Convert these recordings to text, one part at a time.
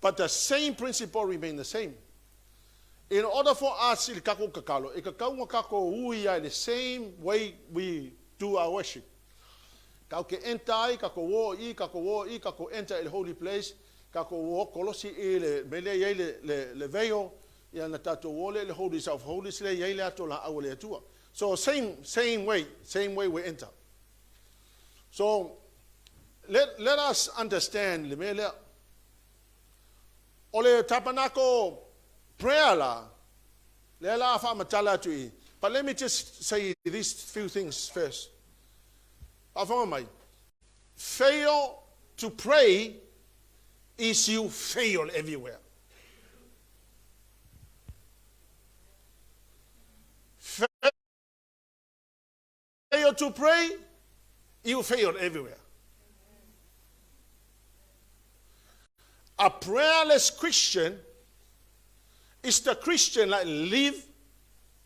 But the same principle remains the same. In order for us, the same way we do our worship. Enter the holy place. So same way we enter. So let us understand ole tabernacle prayer la. But let me just say these few things first. Fail to pray is you fail everywhere. Fail to pray, you fail everywhere. A prayerless Christian is the Christian that live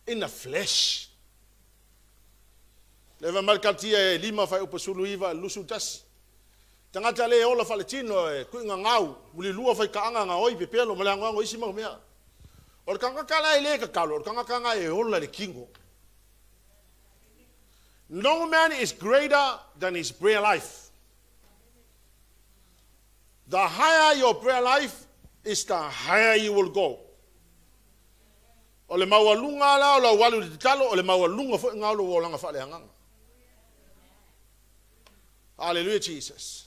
in the flesh. Leva markatia lima fai upasuluiva lusutas. Tangata le ola faletino kuinga ngau muli lua fai kaanga ngoi pepelo malanga ngoi sima mea. Or kanga kala ile ka kalo, kanga kanga e ola le kingo. No man is greater than his prayer life. The higher your prayer life is, the higher you will go. Ole mawalunga la ola walu ditalo ole mawalunga fo ngalo wolanga fa le hanganga. Hallelujah, Jesus.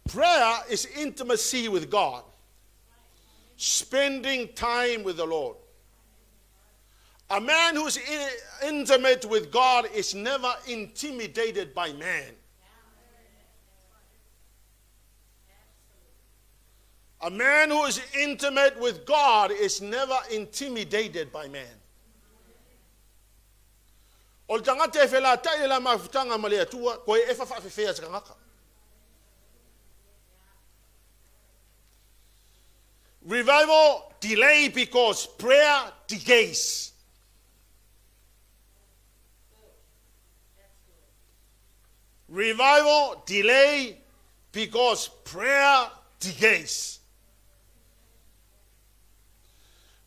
Prayer is intimacy with God. Spending time with the Lord. A man who is intimate with God is never intimidated by man. A man who is intimate with God is never intimidated by man. Revival delay because prayer decays. Revival delay because prayer decays.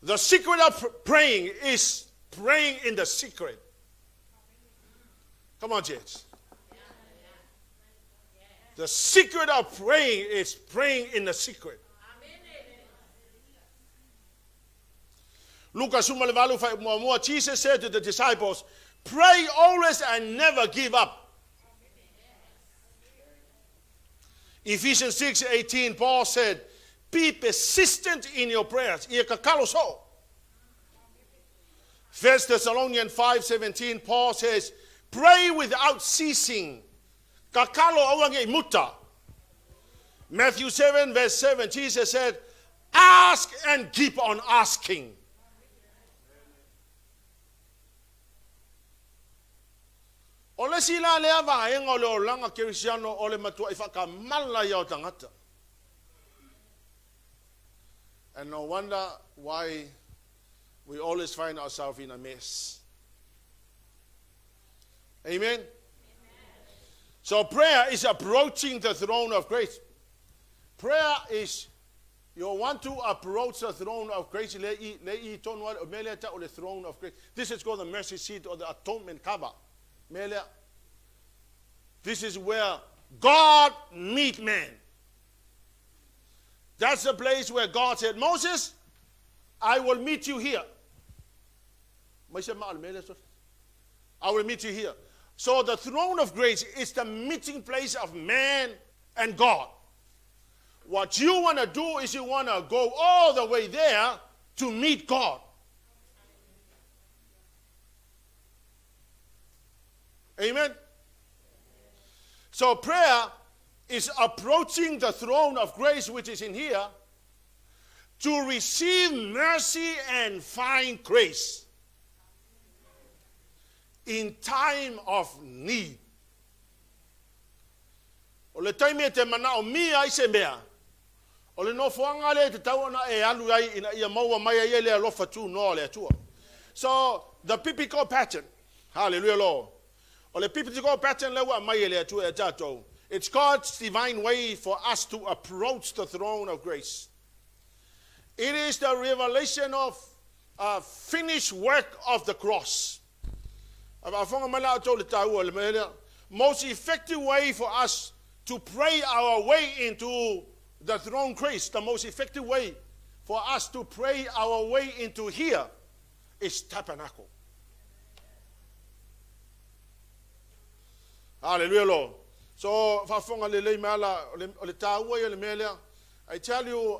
The secret of praying is praying in the secret. Come on, church. The secret of praying is praying in the secret. Jesus said to the disciples, pray always and never give up. Ephesians 6:18, Paul said, be persistent in your prayers. 1 Thessalonians 5:17, Paul says, pray without ceasing. Matthew 7:7, Jesus said, ask and keep on asking. Ole sila lea vaenga ole olanga Kirisiano ole matua ifaka mala yao tangata. And no wonder why we always find ourselves in a mess. Amen? Amen. So prayer is approaching the throne of grace. Prayer is, you want to approach the throne of grace. The throne of grace. This is called the mercy seat or the atonement cover. This is where God meets man. That's the place where God said, Moses, I will meet you here. I will meet you here. So the throne of grace is the meeting place of man and God. What you want to do is you want to go all the way there to meet God. Amen? So prayer is approaching the throne of grace, which is in here, to receive mercy and find grace in time of need. Ole taime te mana o mi ai se mea. Ole no fuanga le te tau na e alu ai ina ia maua mai ai le alofa tu no le atua. So the biblical pattern, hallelujah Lord. Ole biblical pattern le wa mai le atua e tatou. It's God's divine way for us to approach the throne of grace. It is the revelation of finished work of the cross. Most effective way for us to pray our way into the throne grace, the most effective way for us to pray our way into here is tabernacle. Hallelujah, Lord. So, I tell you,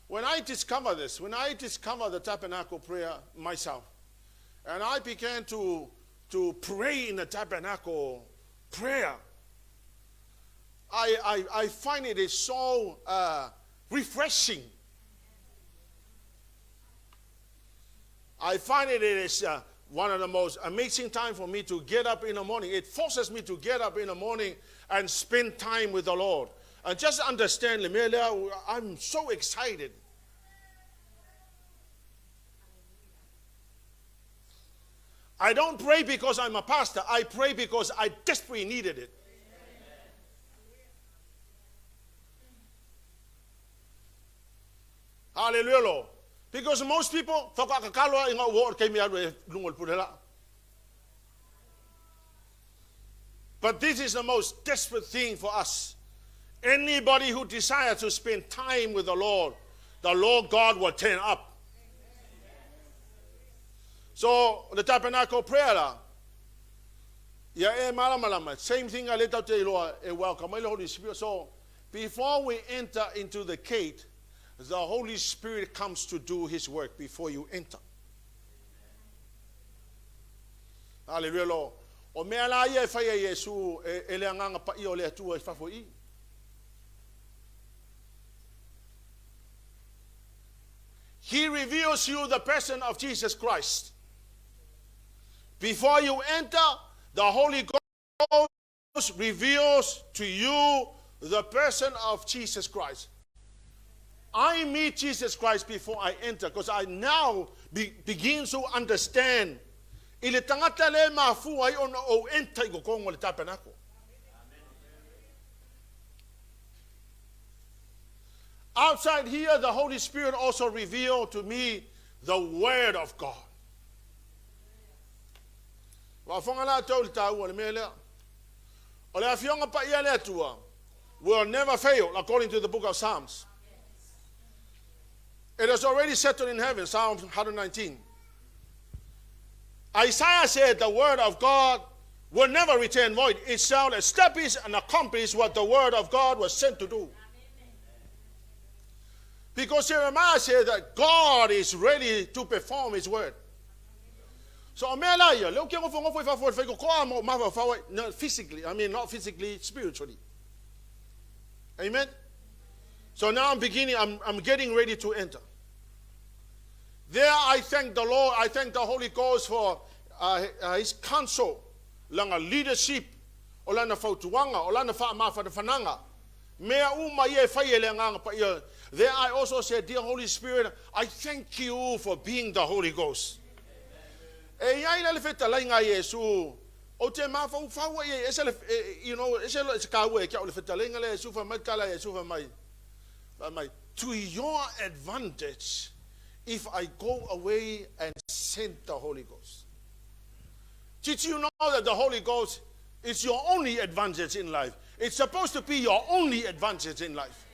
when I discover this, when I discover the tabernacle prayer myself, and I began to pray in the tabernacle prayer, I find it is so refreshing. I find it is one of the most amazing times for me to get up in the morning. It forces me to get up in the morning and spend time with the Lord. And just understand, Lemelia, I'm so excited. I don't pray because I'm a pastor. I pray because I desperately needed it. Hallelujah, Lord. Because most people, but this is the most desperate thing for us. Anybody who desires to spend time with the Lord God will turn up. So the tabernacle prayer, same thing I let out to you, welcome the Holy Spirit. So before we enter into the gate, the Holy Spirit comes to do his work before you enter. Hallelujah, Lord. He reveals you the person of Jesus Christ. Before you enter, the Holy Ghost reveals to you the person of Jesus Christ. I meet Jesus Christ before I enter because I now begin to understand. Outside here, the Holy Spirit also revealed to me the Word of God. Will never fail, according to the book of Psalms. It is already settled in heaven, Psalm 119. Isaiah said the word of God will never return void. It shall establish and accomplish what the word of God was sent to do. Because Jeremiah said that God is ready to perform his word. So, physically, not physically, spiritually. Amen? So now I'm getting ready to enter. There I thank the Lord, I thank the Holy Ghost for his counsel, langa leadership, olana fautuanga, olana fananga. There I also said, dear Holy Spirit, I thank you for being the Holy Ghost. To your advantage, if I go away and send the Holy Ghost. Did you know that the Holy Ghost is your only advantage in life? It's supposed to be your only advantage in life.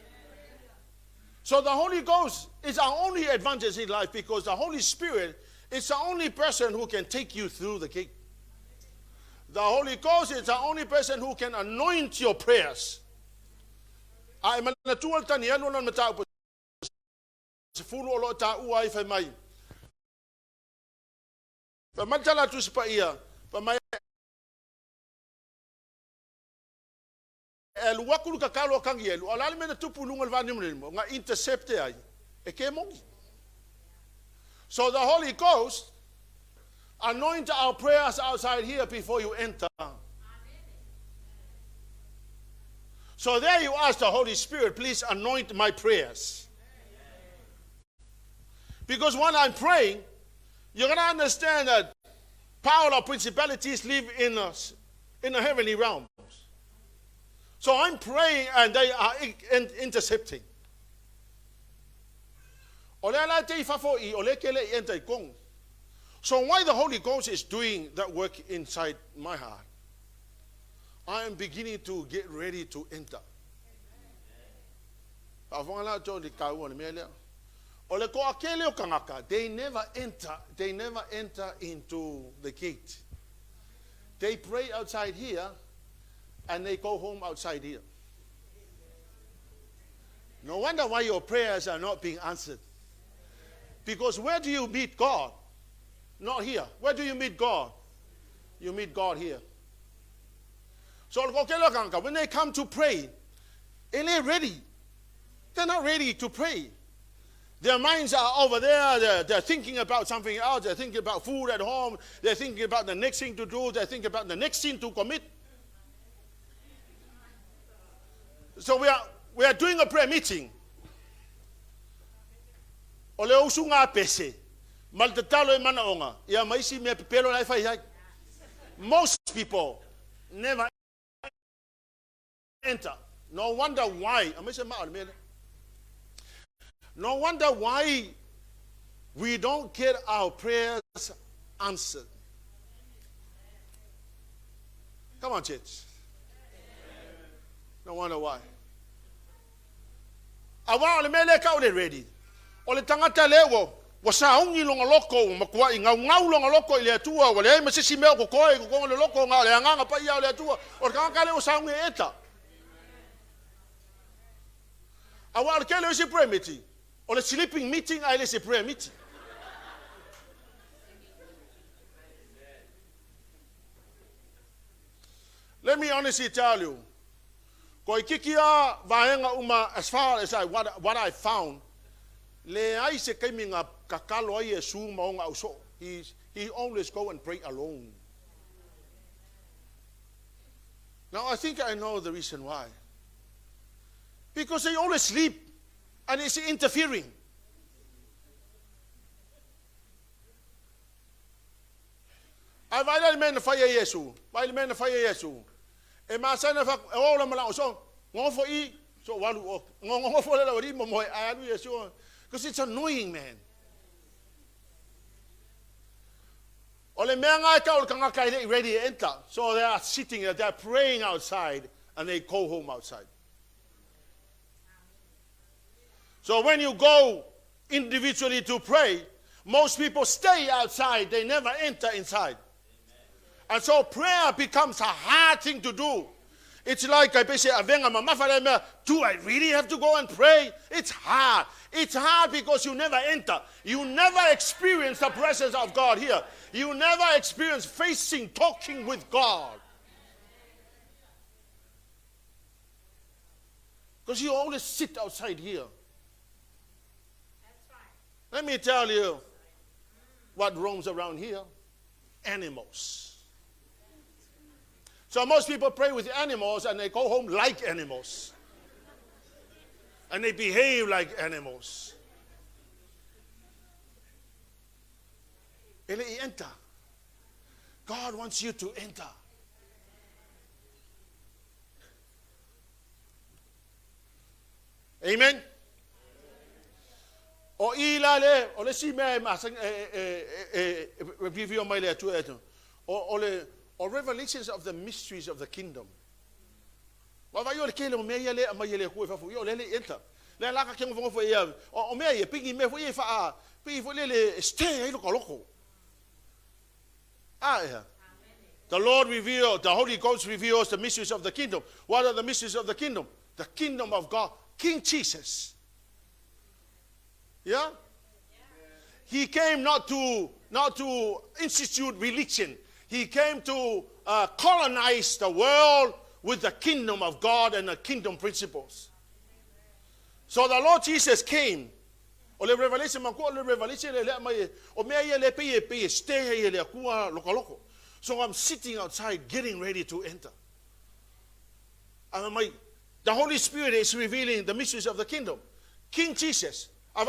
So the Holy Ghost is our only advantage in life because the Holy Spirit is the only person who can take you through the gate. The Holy Ghost is the only person who can anoint your prayers. I'm a natural Tanielu on the full lot uai fa mai. Pa matala tu spaia, pa mai el wakulu ka kalo kangielu, alal me tu pulungal vanimrimo, nga intercepte ai. E ke mongi. So the Holy Ghost anoint our prayers outside here before you enter. So there you ask the Holy Spirit, please anoint my prayers. Because when I'm praying, you're going to understand that power of principalities live in us, in the heavenly realms. So I'm praying and they are intercepting. So why the Holy Ghost is doing that work inside my heart, I am beginning to get ready to enter. They never enter into the gate. They pray outside here and they go home outside here. No wonder why your prayers are not being answered. Because where do you meet God? Not here. Where do you meet God? You meet God here. So when they come to pray, they're ready. They're not ready to pray. Their minds are over there. They're thinking about something else. They're thinking about food at home. They're thinking about the next thing to do. They're thinking about the next sin to commit. So we are doing a prayer meeting. Most people never enter. No wonder why. No wonder why we don't get our prayers answered. Come on, church. No wonder why. Awa ole mele ka ole ready. Ole tangata lewo wasaungi longa loko makwa inga ngau longa loko ile tua wale masisi me ko koi ko le loko nga le nganga pa ia le tua ole kanga le wasaungi eta. Awa ole kele si prayer meeting. Ole sleeping meeting ai le si prayer meeting. Let me honestly tell you. Koi kikia vaenga uma, as far as what I found, le ai se kaiminga kakalo ai Yesu maonga uso. He always go and pray alone. Now I think I know the reason why. Because they always sleep and it's interfering. I vai men fire Yesu, vai men fire Yesu. E masana fa ola mala so ngofo I so walu ngofo le wari mo alu Yesu because it's annoying, man. Ole menga ka ol kanga kai ready enter. So they are sitting there, they are praying outside and they go home outside. So when you go individually to pray, most people stay outside, they never enter inside. And so prayer becomes a hard thing to do. It's like I say, do I really have to go and pray? It's hard. It's hard because you never enter. You never experience the presence of God here. You never experience talking with God. Because you always sit outside here. Let me tell you what roams around here. Animals. So most people pray with animals and they go home like animals. And they behave like animals. Enter. God wants you to enter. Amen. O ilale, ole si me masang review my letter to or revelations of the mysteries of the kingdom. Wa va yo le kele me yele amayele ko fa fu yo le enter. Le la ka ke mo fo ya o me ye pingi me fo ye fa pi fo le stay ai lo koloko. Yeah. The Lord revealed, the Holy Ghost reveals the mysteries of the kingdom. What are the mysteries of the kingdom? The kingdom of God, King Jesus. Yeah? He came not to institute religion. He came to colonize the world with the kingdom of God and the kingdom principles. So the Lord Jesus came. Ole revelation mako ole revelation le mai o me le pe stay le kuwa loko. So I'm sitting outside getting ready to enter. And the Holy Spirit is revealing the mysteries of the kingdom. King Jesus. Not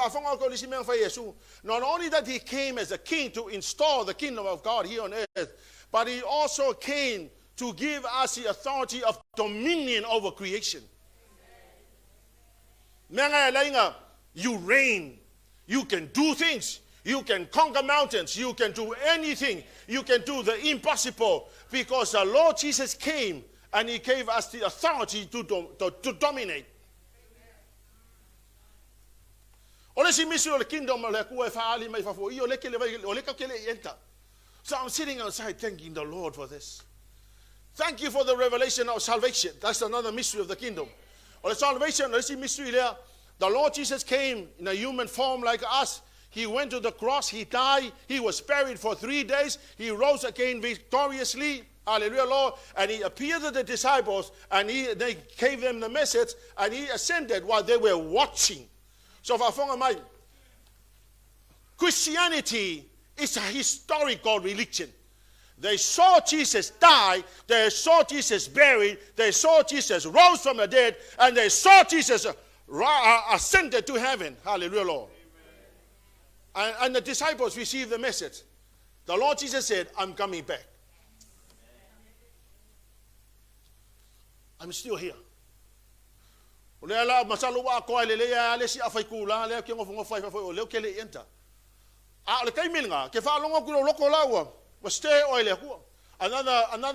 only that he came as a king to install the kingdom of God here on earth, but he also came to give us the authority of dominion over creation. You reign. You can do things. You can conquer mountains. You can do anything. You can do the impossible because the Lord Jesus came and he gave us the authority to dominate. So I'm sitting outside thanking the Lord for this. Thank you for the revelation of salvation. That's another mystery of the kingdom. Or the salvation, let's see mystery there. The Lord Jesus came in a human form like us. He went to the cross. He died. He was buried for 3 days. He rose again victoriously. Hallelujah, Lord. And he appeared to the disciples and they gave them the message and he ascended while they were watching. So for Christianity is a historical religion. They saw Jesus die, they saw Jesus buried, they saw Jesus rose from the dead, and they saw Jesus ascended to heaven. Hallelujah, Lord. And the disciples received the message. The Lord Jesus said, I'm coming back. I'm still here. Another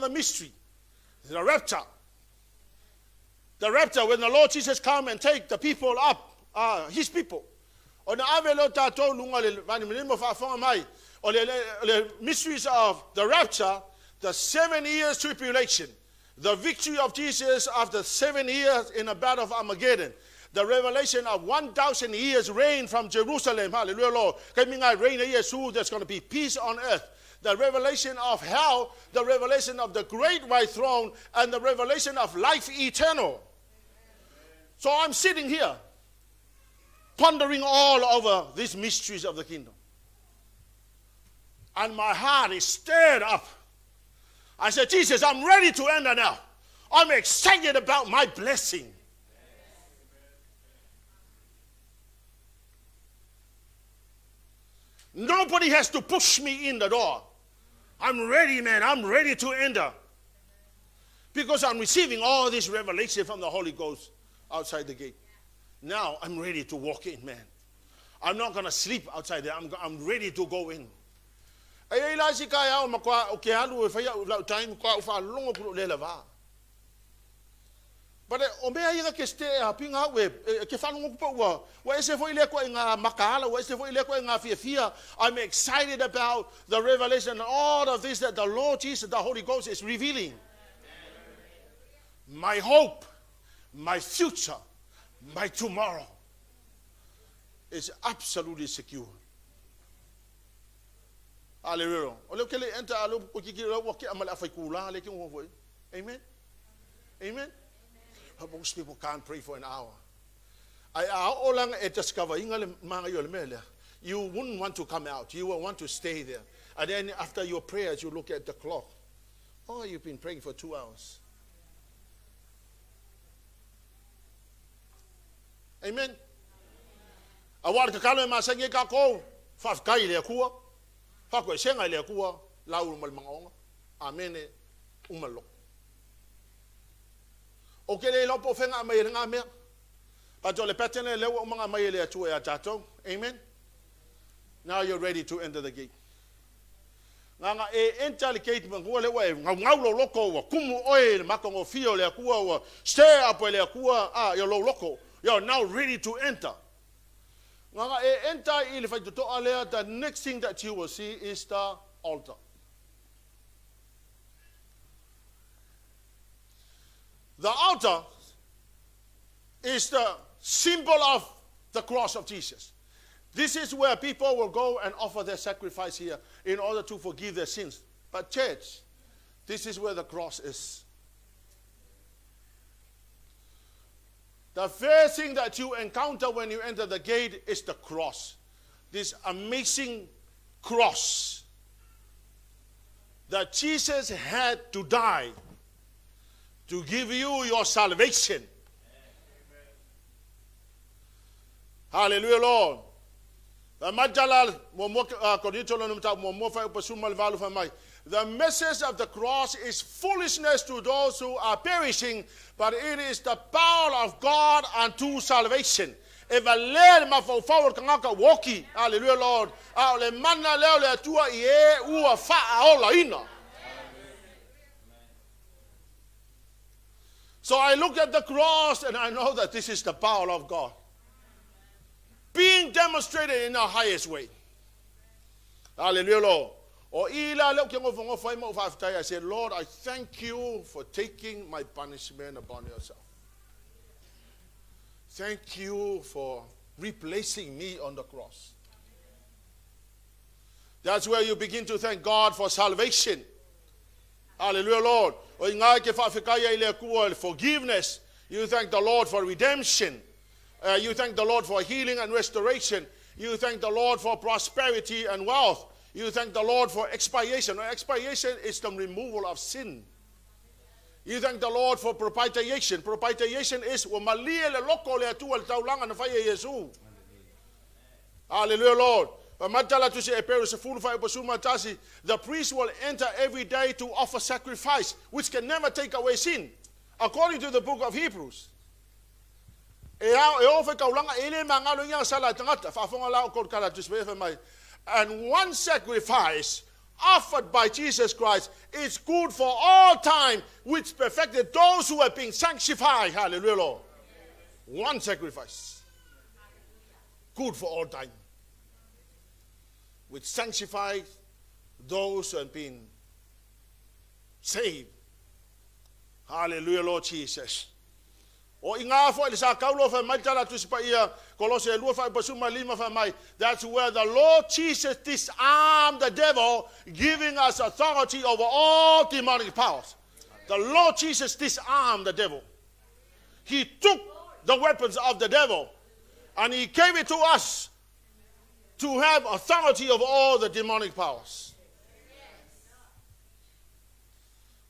mystery. The rapture. The rapture, when the Lord Jesus come and take the people up, his people. On the mysteries of the rapture, the 7 years tribulation, the victory of Jesus after 7 years in the battle of Armageddon, the revelation of 1,000 years reign from Jerusalem. Hallelujah, Lord. There's going to be peace on earth. The revelation of hell, the revelation of the great white throne, and the revelation of life eternal. So I'm sitting here, pondering all over these mysteries of the kingdom. And my heart is stirred up. I said, Jesus, I'm ready to enter now. I'm excited about my blessing. Nobody has to push me in the door. I'm ready, man. I'm ready to enter. Because I'm receiving all this revelation from the Holy Ghost outside the gate. Now I'm ready to walk in, man. I'm not going to sleep outside there. I'm ready to go in. But I'm excited about the revelation and all of this that the Lord Jesus, the Holy Ghost is revealing. My hope, my future, my tomorrow is absolutely secure. Hallelujah. Amen. Amen. Most people can't pray for an hour. You wouldn't want to come out. You will want to stay there. And then after your prayers, you look at the clock. Oh, you've been praying for 2 hours. Amen. Amen. Amen. Now you're ready to enter the gate. You're now ready to enter. The next thing that you will see is the altar. The altar is the symbol of the cross of Jesus. This is where people will go and offer their sacrifice here in order to forgive their sins. But church, this is where the cross is. The first thing that you encounter when you enter the gate is the cross. This amazing cross that Jesus had to die to give you your salvation. Amen. Hallelujah, Lord. The message of the cross is foolishness to those who are perishing, but it is the power of God unto salvation. Evaler ma fo forward kanga woki. Hallelujah, Lord. Ale manna leo le tua ie ua fa ola ina. So I look at the cross and I know that this is the power of God being demonstrated in the highest way. Hallelujah, Lord. I said, Lord, I thank you for taking my punishment upon yourself. Thank you for replacing me on the cross. That's where you begin to thank God for salvation. Hallelujah, Lord. Forgiveness. You thank the Lord for redemption. You thank the Lord for healing and restoration. You thank the Lord for prosperity and wealth. You thank the Lord for expiation. Expiation is the removal of sin. You thank the Lord for propitiation. Propitiation is hallelujah, Lord. The priest will enter every day to offer sacrifice, which can never take away sin, according to the book of Hebrews. And one sacrifice offered by Jesus Christ is good for all time, which perfected those who have been sanctified. Hallelujah, Lord. One sacrifice. Good for all time. Which sanctifies those who have been saved. Hallelujah, Lord Jesus. That's where the Lord Jesus disarmed the devil, giving us authority over all demonic powers. The Lord Jesus disarmed the devil. He took the weapons of the devil and he gave it to us to have authority over all the demonic powers.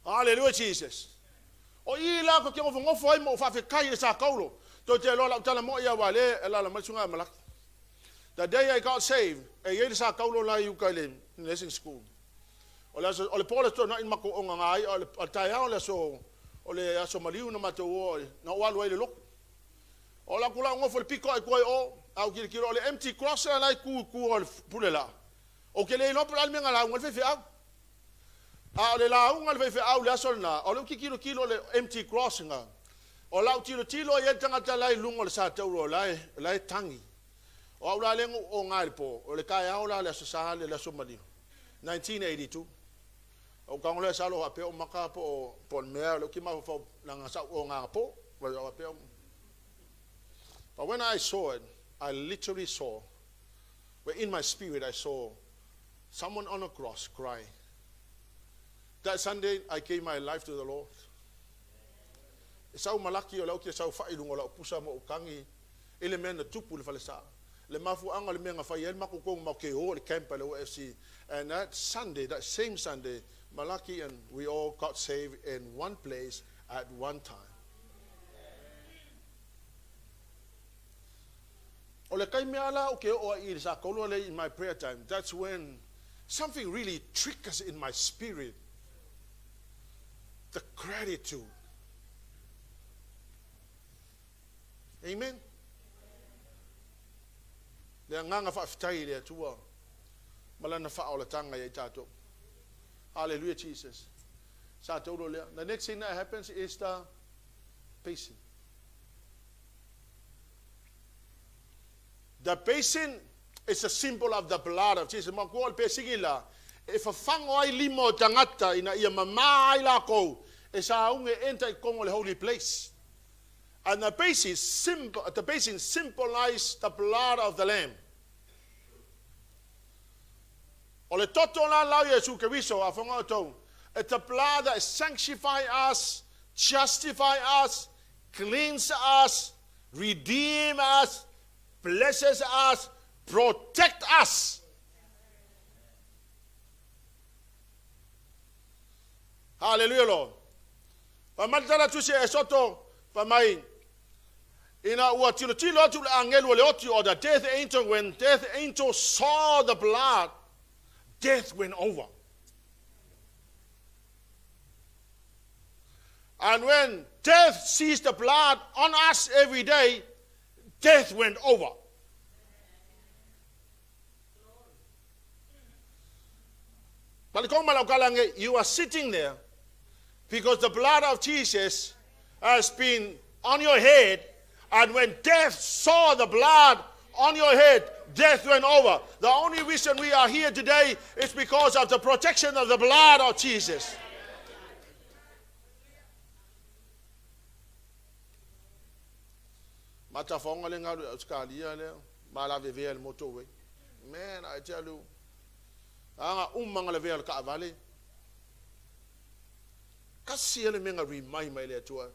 Hallelujah, Jesus. The day I got saved, in nursing school. Empty cross empty crossing. O lau tilo ye tangata lai lungo le sa tauro lai tangi. O la lengo o ngai po o le kai au la sa le la Somali. 1982. O kang le sa lo ape o maka po pon mea lo ki ma fo langa sa o nga po wa ape. But when I saw it, I literally saw, where in my spirit I saw someone on a cross crying. That Sunday I gave my life to the Lord. Sau malaki o lau kia sau whaidungo lau pusa mo ukangi ele mena tupu le falesa. Le mafu anga le menga whai el maku kong mau ke ho le camper le OFC. And that Sunday, that same Sunday, Malaki and we all got saved in one place at one time. O le kai mea la o ke o I sa kolo le in my prayer time. That's when something really triggers in my spirit. The gratitude. Amen. Le nganga fa fitai le tua. Malana fa o le tanga ye tato. Hallelujah, Jesus. Sa tolo le. The next thing that happens is the basin. The basin is a symbol of the blood of Jesus. Makuol pe sigila. If a fangoi limo tangata ina ia mamai la ko. Esa unge enter kongo le holy place. And the basin symbolizes the blood of the Lamb. Ole toto la lau Yesu Kristo afonga to. It's the blood that sanctifies us, justifies us, cleanses us, redeems us, blesses us, protects us. Hallelujah, Lord. Pamatala tu se esoto pamai. Ina ua tilo tu angelo le oti or the death angel, when death angel saw the blood, death went over. And when death sees the blood on us every day, death went over. But you are sitting there because the blood of Jesus has been on your head, and when death saw the blood on your head, death went over. The only reason we are here today is because of the protection of the blood of Jesus. Man, I tell you,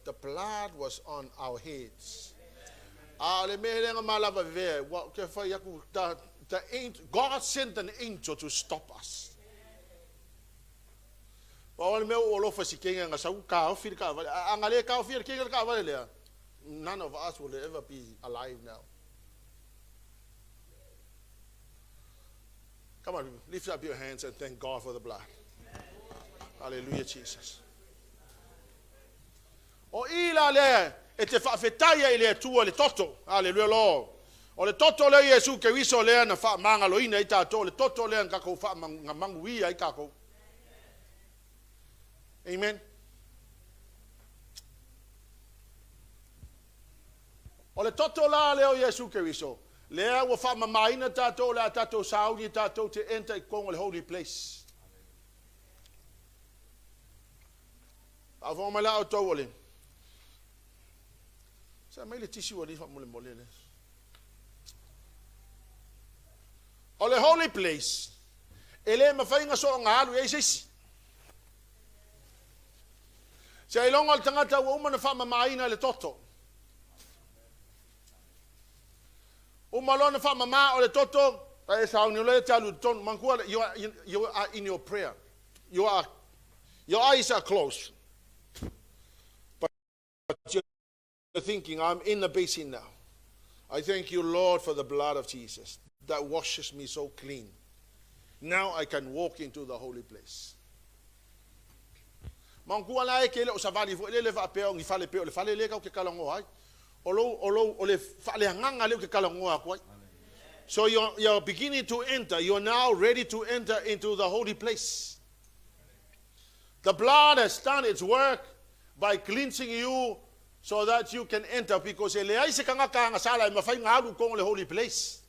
the blood was on our heads. God sent an angel to stop us. None of us will ever be alive now. Come on, lift up your hands and thank God for the blood. Hallelujah, Jesus. O ila le e te whaafetaia i le atua le toto. Hallelujah, Lord. O le toto le Yesu ke wiso lea na wha mangaloina i tātou. Le toto lea nga kou wha manguia i kako. Amen. O le toto la leo Yesu ke wiso. Lea wa wha mamaina tātou lea tātou sauni tātou te enter i kongo le holy place. A wha mai la o tau ole. Sa mai le tisi wa li wha mole mole le. O le holy place. E le mawhainga so ngā alu e sisi. Sa ilonga le tangata wa umana wha mamaina le toto. Umalona fa mama o le toto e sauni le talu ton mankua you are in your prayer. Your eyes are closed. But you're thinking, I'm in the basin now. I thank you, Lord, for the blood of Jesus that washes me so clean. Now I can walk into the holy place. Mankua la e ke le o savali fo le fa pe o ngi fale pe o le fale le ka o ke kalango ai. So you're beginning to enter. You're now ready to enter into the holy place. The blood has done its work by cleansing you so that you can enter, because le ai se kanga kanga sala ma fai ngalu kong le holy place.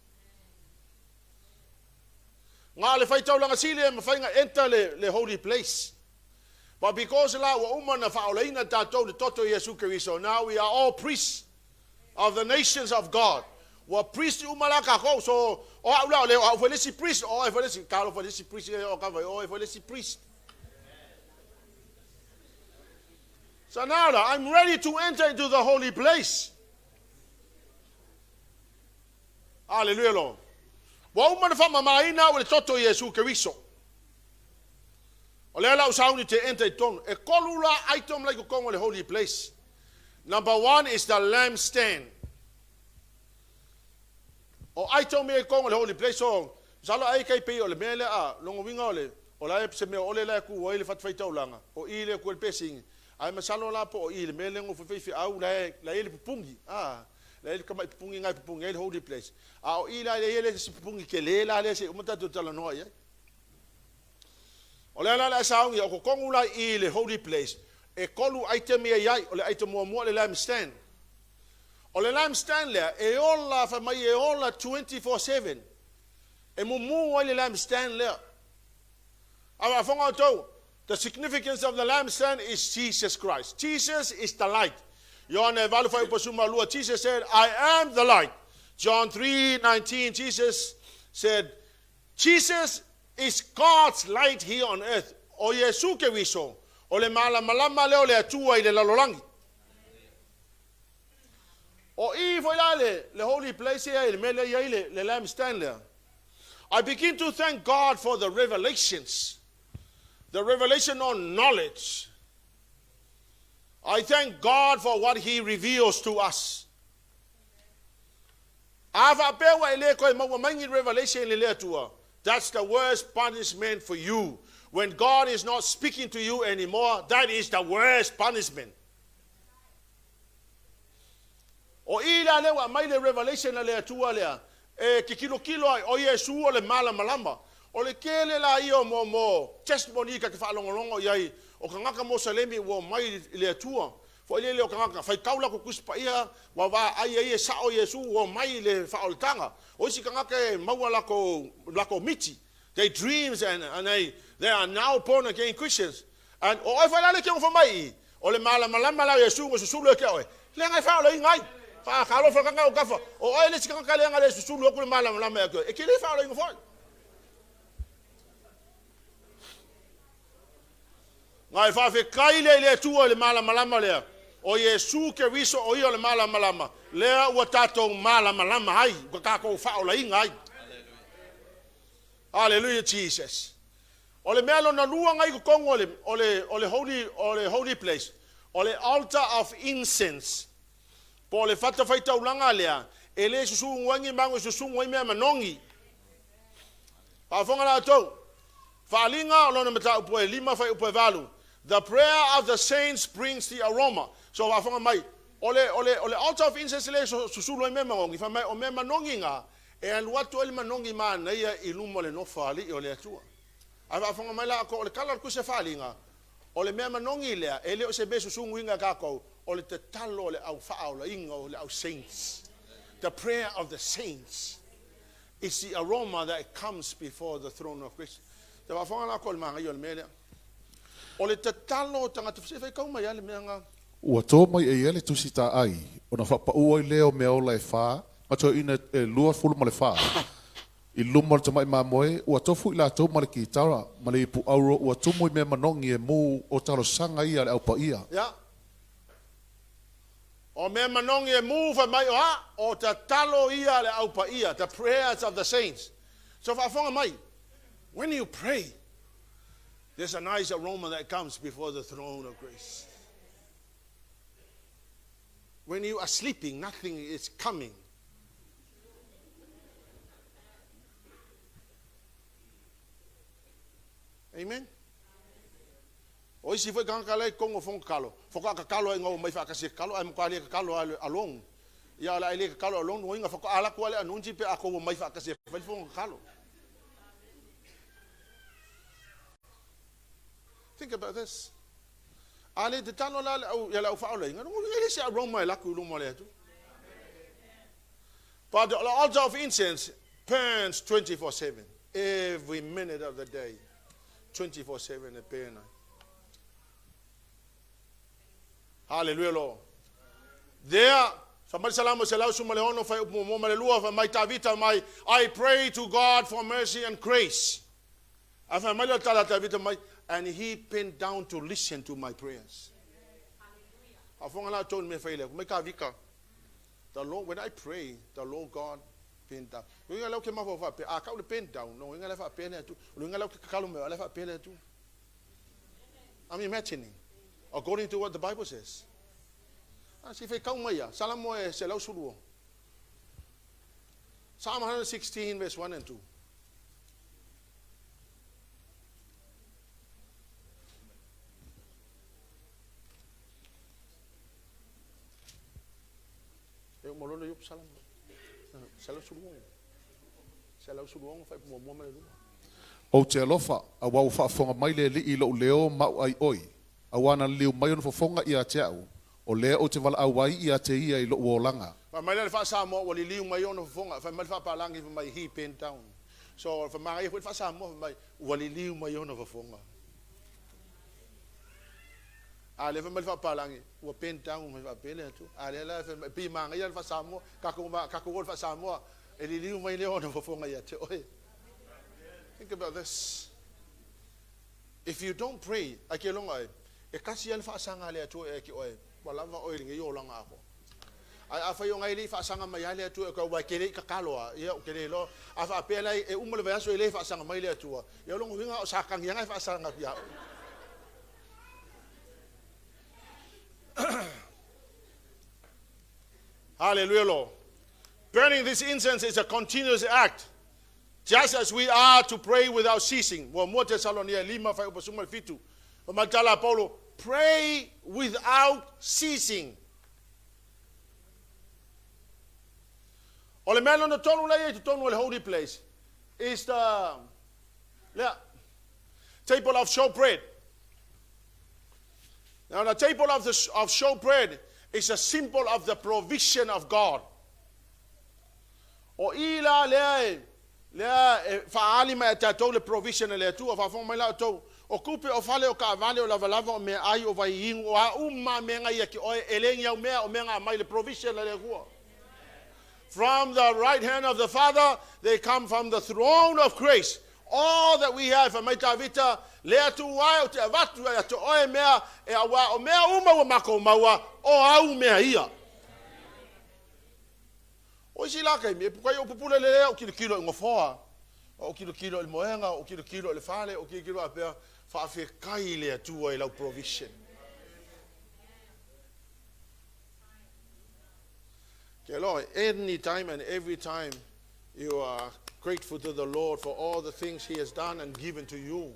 Nga le fai tau langa sile ma fai nga enter le holy place. But because la wa umana fa olaina tatou le toto Yesu Kristo, now we are all priests of the nations of God. Wa priest umalaka ko so o aula le o felisi priest o felisi kalo felisi priest o ka vai o felisi priest. So now I'm ready to enter into the holy place. Hallelujah, Lord. Wa umana fa mamaina o le toto Yesu Kristo. O le ala usauni te enter ton e kolula item like ko le holy place. Number one is the lampstand. O item me ko le holy place so salo ai kai pe o le mele a longo winga ole o la se me ole la ku o ile fat fai taulanga o ile ku el pesing ai masalo la po o ile mele ngo fe au la ile pupungi la ile kama pupungi ngai pupungi ile holy place a o ile se pupungi ke le la le se o mata tala no ai o le la saungi o ko kongula ile holy place e kolu item ia iai o le item mo le lampstand. O le lampstand lea e ola fa mai e ola 24/7. E mumu o le lampstand lea. Awa fonga tau, the significance of the lampstand is Jesus Christ. Jesus is the light. John valufai pasuma lua. Jesus said, I am the light. John 3:19, Jesus said, Jesus is God's light here on earth. O Yesu ke wiso. O le malama leo le atua i le lalolangi. O i foi le holy place here, le mele le lampstand there. I begin to thank God for the revelations. The revelation on knowledge. I thank God for what He reveals to us. Ava pewa ele ko mo mangi revelation le atua. That's the worst punishment for you. When God is not speaking to you anymore, that is the worst punishment. O ila le wa mai le revelation le atua le ki kilo ai o Yesu o le malama. O le kele la io mo testimony ka fa longo iai o ka ngaka mo salemi wo mai le atua. Fo ile le o ka ngaka fai kaula ko kuspa ia wa ai sa o Yesu wo mai le fa o tanga. O si ka ngaka maua lako miti. They dreams and they are now born again Christians. And o ai fa le ke fo mai o le malama la Yesu mo susulu ke o. Le ngai fa le ngai. Fa kalo fa kanga o kafa o ai le sika kale ngale susulu ko le malama la me ko. E ke le fa le ngofo. Ngai fa fe kai le tu o le malama le. O Yesu ke riso o i o le malama. Lea ua tatou malama hai. Ko kako fa o la ingai. Hallelujah Jesus. O le mea na lua ngai ko kongo o le holy place. O le altar of incense. Po le fata fai taulanga lea. E le susu ngwangi mango susu ngwai mea manongi. Pa fonga la tau. Fa linga o lona mata upoe lima fai upoe valu. The prayer of the saints brings the aroma. So fa fonga mai. Ole altar of incense le susu ngwai mea manongi. Fa mai o mea manongi nga. E aluatu ele manongi maa na ia ilumo le no fali o le atua. Fa fonga mai la ko o le kala ku se fali nga. O le mea manongi lea. E le o se besu sungu inga kako. O le te talo le au fa'au la inga o le au saints. The prayer of the saints is the aroma that comes before the throne of Christ. Te wafonga la ko le manga yo le mea. O le te talo tanga te fai kau mai ale mea nga. Ua tō mai e ele tusita ai. O na whapau ai leo mea ola e wha. Mato ina e lua fulu ma le wha. I lumo le tamai mamoe. Ua tofu ila tō ma le ki tara. Ma le ipu auro. Ua tumu i mea manongi e mu o taro sanga ia le au pa ia. Yeah. O me manongi e move mai o te talo ia le aupa ia, the prayers of the saints. So whafonga mai, when you pray, there's a nice aroma that comes before the throne of grace. When you are sleeping, nothing is coming. Amen. O isi foi kanga lai kongo fong kalo. Foka ka kalo ngo mai fa ka se kalo ai mo ka le ka kalo along. Ya la ile ka kalo along no inga foka ala ko ale anunci pe ako mai fa ka se fa fong kalo. Think about this. Ale de tano la ya la fa ala inga no ile se aroma la ku lu mo le tu. But the altar of incense burns 24/7 every minute of the day. 24/7 e pena. Hallelujah, Lord. There, somebody salamo selau sumalehono fai mo malelua fa mai tavita mai. I pray to God for mercy and grace. Afa mai tala tavita mai, and He bent down to listen to my prayers. Afonga la told me faile, me ka vika. The Lord, when I pray, the Lord God bent down. We ngala ke ma fa pe aka le bent down. No, ngala fa pe ne tu. Ngala ke kalu me ala fa pe ne tu. I'm imagining. According to what the Bible says. Si fe kau mai salam mo e se lau suluo. Psalm 116 verse 1 and 2. Eu mo lo yup salam. Se lau suluo. Se lau suluo fa mo mo le. O te alofa a wau whaafonga mai le li i lo leo mau ai oi. Awana liu mai ono fofonga ia te au. O lea o te wala awai ia te ia i lo uolanga. Fa mai le fa sa mo wali liu mai ono fofonga. Fa mai fa palangi fa mai he bent down. So fa mai fa sa mo mai wali liu mai ono fofonga. Ale fa mai fa palangi o bent down mai fa pele tu. Ale la fa pi manga ia fa sa mo ka ko fa sa mo e liu mai le ono fofonga ia te oi. Think about this. If you don't pray, ake longa e kasi al fa sanga le tu e ki oe wala va oe ngi yo langa ako ai afa yo ngai le fa sanga mai le tu e ka wa kele ka kaloa ia o kele lo afa pela e umole va so le fa sanga mai le tu ia longo winga o sa kang yang fa sanga pia. Hallelujah, Lord. Burning this incense is a continuous act, just as we are to pray without ceasing. Wa mo TESALONIA 5 fa upasuma fitu. Matala Paulo, pray without ceasing. O le melo no tonu le tonu le holy place is the table of showbread. Now the table of showbread is a symbol of the provision of God. O ila le faali ma tatou le provision le tu fa fo mai la tu o kupe o fale o ka vale o lava lava o me ai o vai ing o a umma me ngai ki o elengi o me nga mai le provision le ku. From the right hand of the Father, they come from the throne of grace. All that we have, mai tavita le tu wai o te avatu e to o mea e awa o mea uma o mako maua o au mea ia. O si la kai me pukai o pupule le o kilo ngofoa. O kilo le moenga, o kilo le fale, o kilo a pe fa fe kai le tu o la provision. Okay, Lord, any time and every time you are grateful to the Lord for all the things He has done and given to you,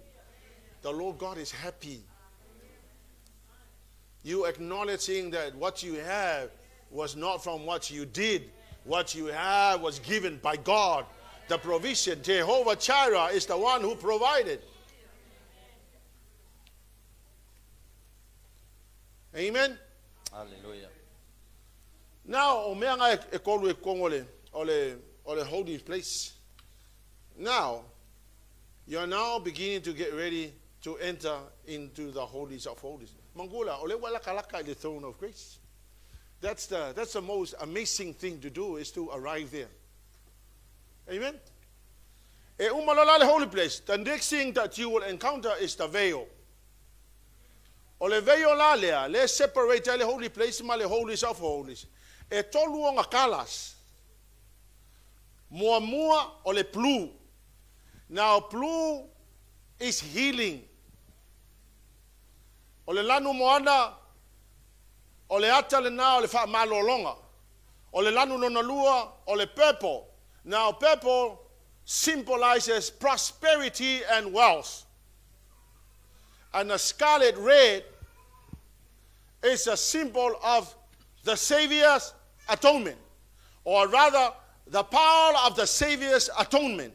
the Lord God is happy. You acknowledging that what you have was not from what you did. What you have was given by God. The provision, Jehovah Jireh, is the one who provided. Amen? Hallelujah. Now, o mea ngai e kolu e kongole o le holy place. Now, you are now beginning to get ready to enter into the holies of holies. Mangula, ole wala kalaka the throne of grace. That's the most amazing thing to do, is to arrive there. Amen? E umalola le holy place. The next thing that you will encounter is the veil. O le veil la lea, le separate le holy place ma le holies of holies. E tolu o ngakalas. Mua o le blue. Now blue is healing. O le lanu moana, o le ata le na o le wha malolonga. O le lanu nonalua, o le purple. Now purple symbolizes prosperity and wealth. And the scarlet red is a symbol of the Savior's atonement. Or rather, the power of the Savior's atonement.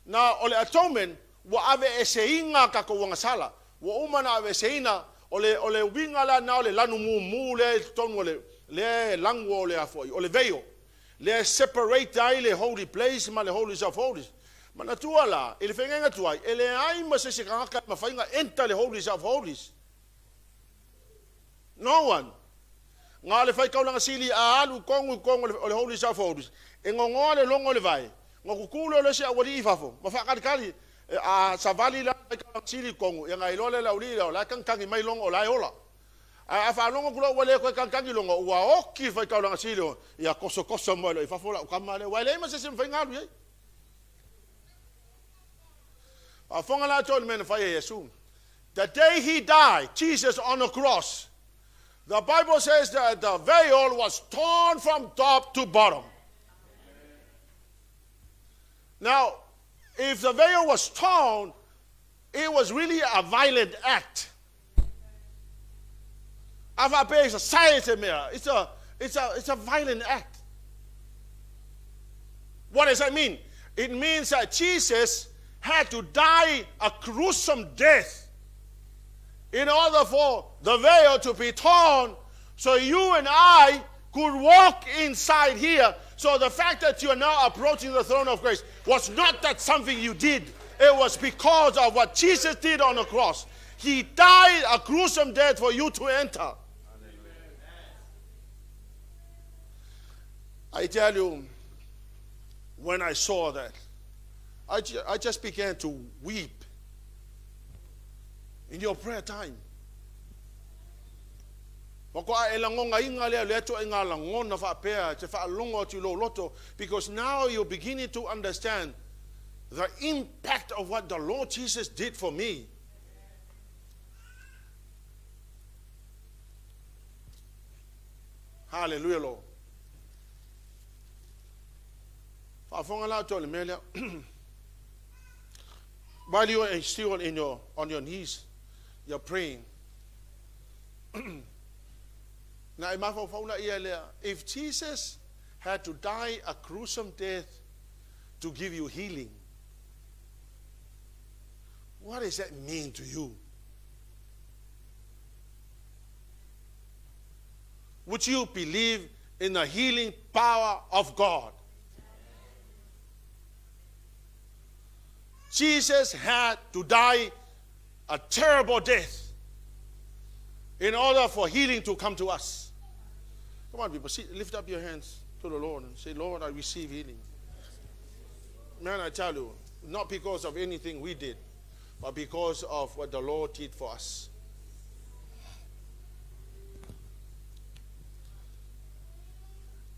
Now, ole atonement, wa ave eseinga kakawanga sala. Wa umana ave seina, ole wingala na ole lanu mu le tonu le langwo le afoi, ole veio. Le separate ai le holy place ma le holies of holies. Ma na tuala, ele fengenga tuai, ele ai ma se kanga ma fainga enta le holies of holies. No one. Nga le fai kaulanga sili a alu kongu le holies of holies. E ngongo le longo le vai. Nga kukulo le se awali ifafo. Ma fa kali a savali la kaulanga sili kongu. E ngai lole la uli la kankangi mai longo la ola. A fa longo kulo wale ko kankangi longo wa oki fai kaulanga sili ya koso mo le ifafo la kamale wale ma se sim fai ngalu ye. A fonga la tol men fai Yesu. The day he died, Jesus on the cross, the Bible says that the veil was torn from top to bottom. Now, if the veil was torn, it was really a violent act. It's a violent act. What does that mean? It means that Jesus had to die a gruesome death in order for the veil to be torn so you and I could walk inside here. So the fact that you are now approaching the throne of grace was not that something you did. It was because of what Jesus did on the cross. He died a gruesome death for you to enter. I tell you, when I saw that, I just began to weep. In your prayer time. Because now you're beginning to understand the impact of what the Lord Jesus did for me. Hallelujah, Lord. While you are still on your knees, you're praying. Now, if Jesus had to die a gruesome death to give you healing, what does that mean to you? Would you believe in the healing power of God? Jesus had to die a terrible death in order for healing to come to us. Come on, people, lift up your hands to the Lord and say, Lord, I receive healing. Man, I tell you, not because of anything we did, but because of what the Lord did for us.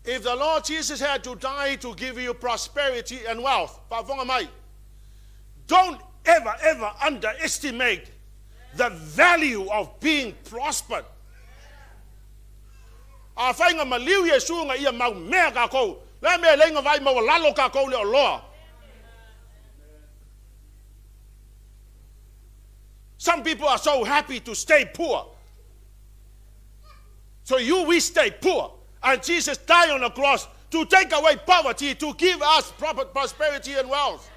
If the Lord Jesus had to die to give you prosperity and wealth, don't ever underestimate the value of being prospered. Some people are so happy to stay poor. So we stay poor. And Jesus died on the cross to take away poverty, to give us proper prosperity and wealth.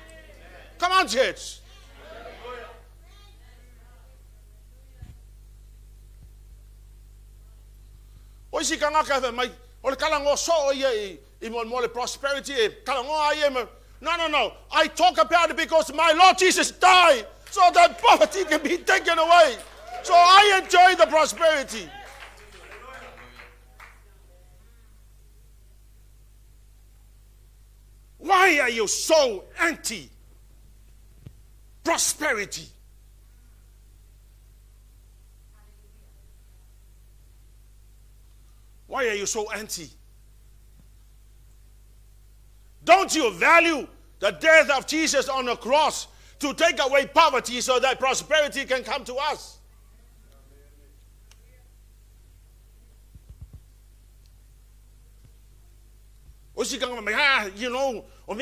Come on, church. Oisi kanga ka mai ole kala ngo so ye I mo prosperity kala ngo aye. No. I talk about it because my Lord Jesus died so that poverty can be taken away. So I enjoy the prosperity. Why are you so anti-prosperity? Why are you so anti? Don't you value the death of Jesus on the cross to take away poverty so that prosperity can come to us? You know, no,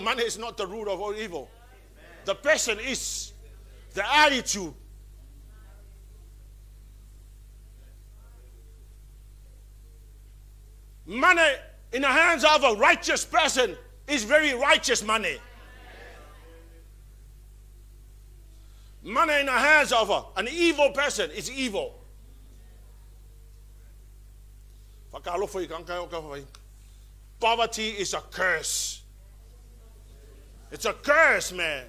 money is not the root of all evil. The person is the attitude. Money in the hands of a righteous person is very righteous money. Money in the hands of an evil person is evil. Poverty is a curse. It's a curse, man.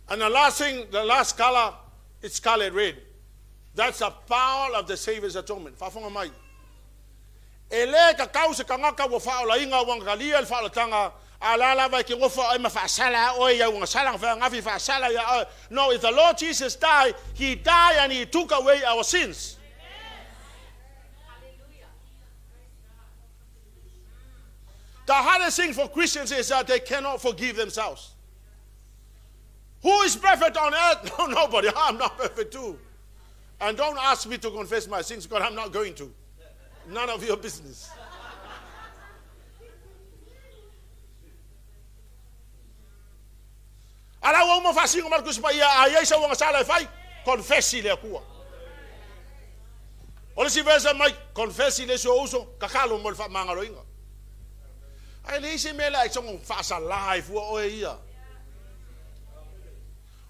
And the last thing, the last color, it's scarlet red. That's the power of the Savior's atonement. Fafonga mai. Ele ka kausa ka ngaka wo fa la inga wang ka liel fa la tanga alala vai ki ngofa ai ma fa sala o ya wang sala fa ngafi fa sala ya. No, if the Lord Jesus died, he died and he took away our sins. The hardest thing for Christians is that they cannot forgive themselves. Who is perfect on earth? No, nobody. I'm not perfect too. And don't ask me to confess my sins because I'm not going to. None of your business. Ala wa mo fasingo Marcos pa ia ayai sa wang sala fai confessi le kuwa. Ola si versa mai confessi le so uso kakalo mo fa mangalo inga. Ai le si mela ai song fa sa life wo o ia.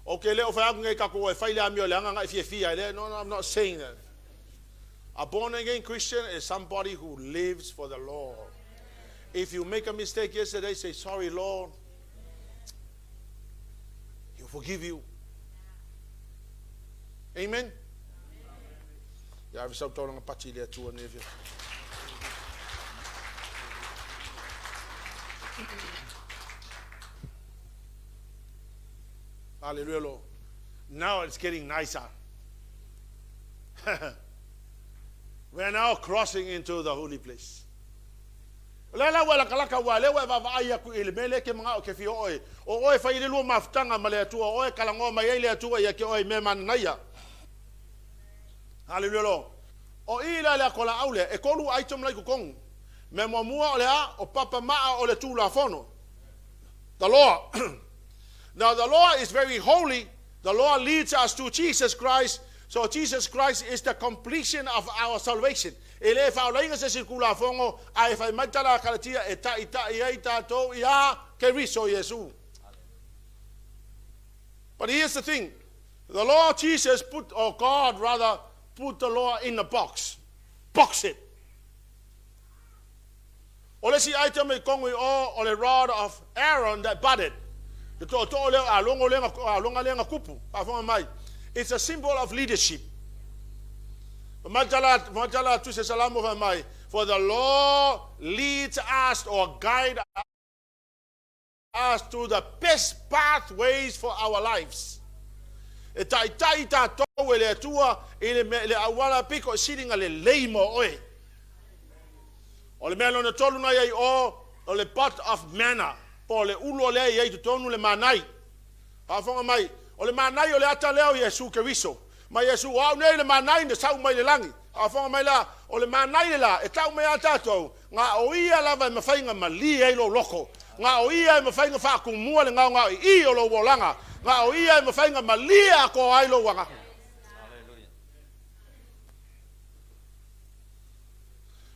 Okay, le ofa ngai ka ko fai le amio le anga fia le. No, I'm not saying that. A born again Christian is somebody who lives for the Lord. If you make a mistake yesterday, say sorry, Lord. He'll forgive you. Amen. Yeah, I've stopped talking about there too, and if you. Hallelujah, Lord. Now it's getting nicer. We're now crossing into the holy place. Lela wala kalaka wale wa vavaya ku ilmele ke mga ke fi oi. O oi fa ile lu maftanga male tu oi kalango ma ile tu ya ke oi meman naya. Hallelujah, Lord. O ila la kola aule e kolu aitom lai ku kong. Me mo mua ole a o papa ma ole tu la fono. The Lord Now the law is very holy. The law leads us to Jesus Christ. So Jesus Christ is the completion of our salvation. Ele faulainga se sikula fongo ai fai matala kalatia eta to ya keriso Yesu. But here's the thing. The Lord Jesus put, or God rather, put the law in a box. Box it. Ole si item e kongwe o le rod of Aaron that budded. It's a symbol of leadership. For the law leads us or guides us to the best pathways for our lives. The pot of manna. Ole ulo le ye tonu le manai. Pa fonga mai. Ole manai ole ata leo Yesu Keriso. Ma Yesu wa ne le manai de sau mai le langi. Pa fonga mai la ole manai la e tau mai ata to. Nga o ia la va me fainga mali e lo loko. Nga o ia me fainga fa ku mua le nga I o lo wolanga. Nga o ia me fainga mali a ko ai lo wanga.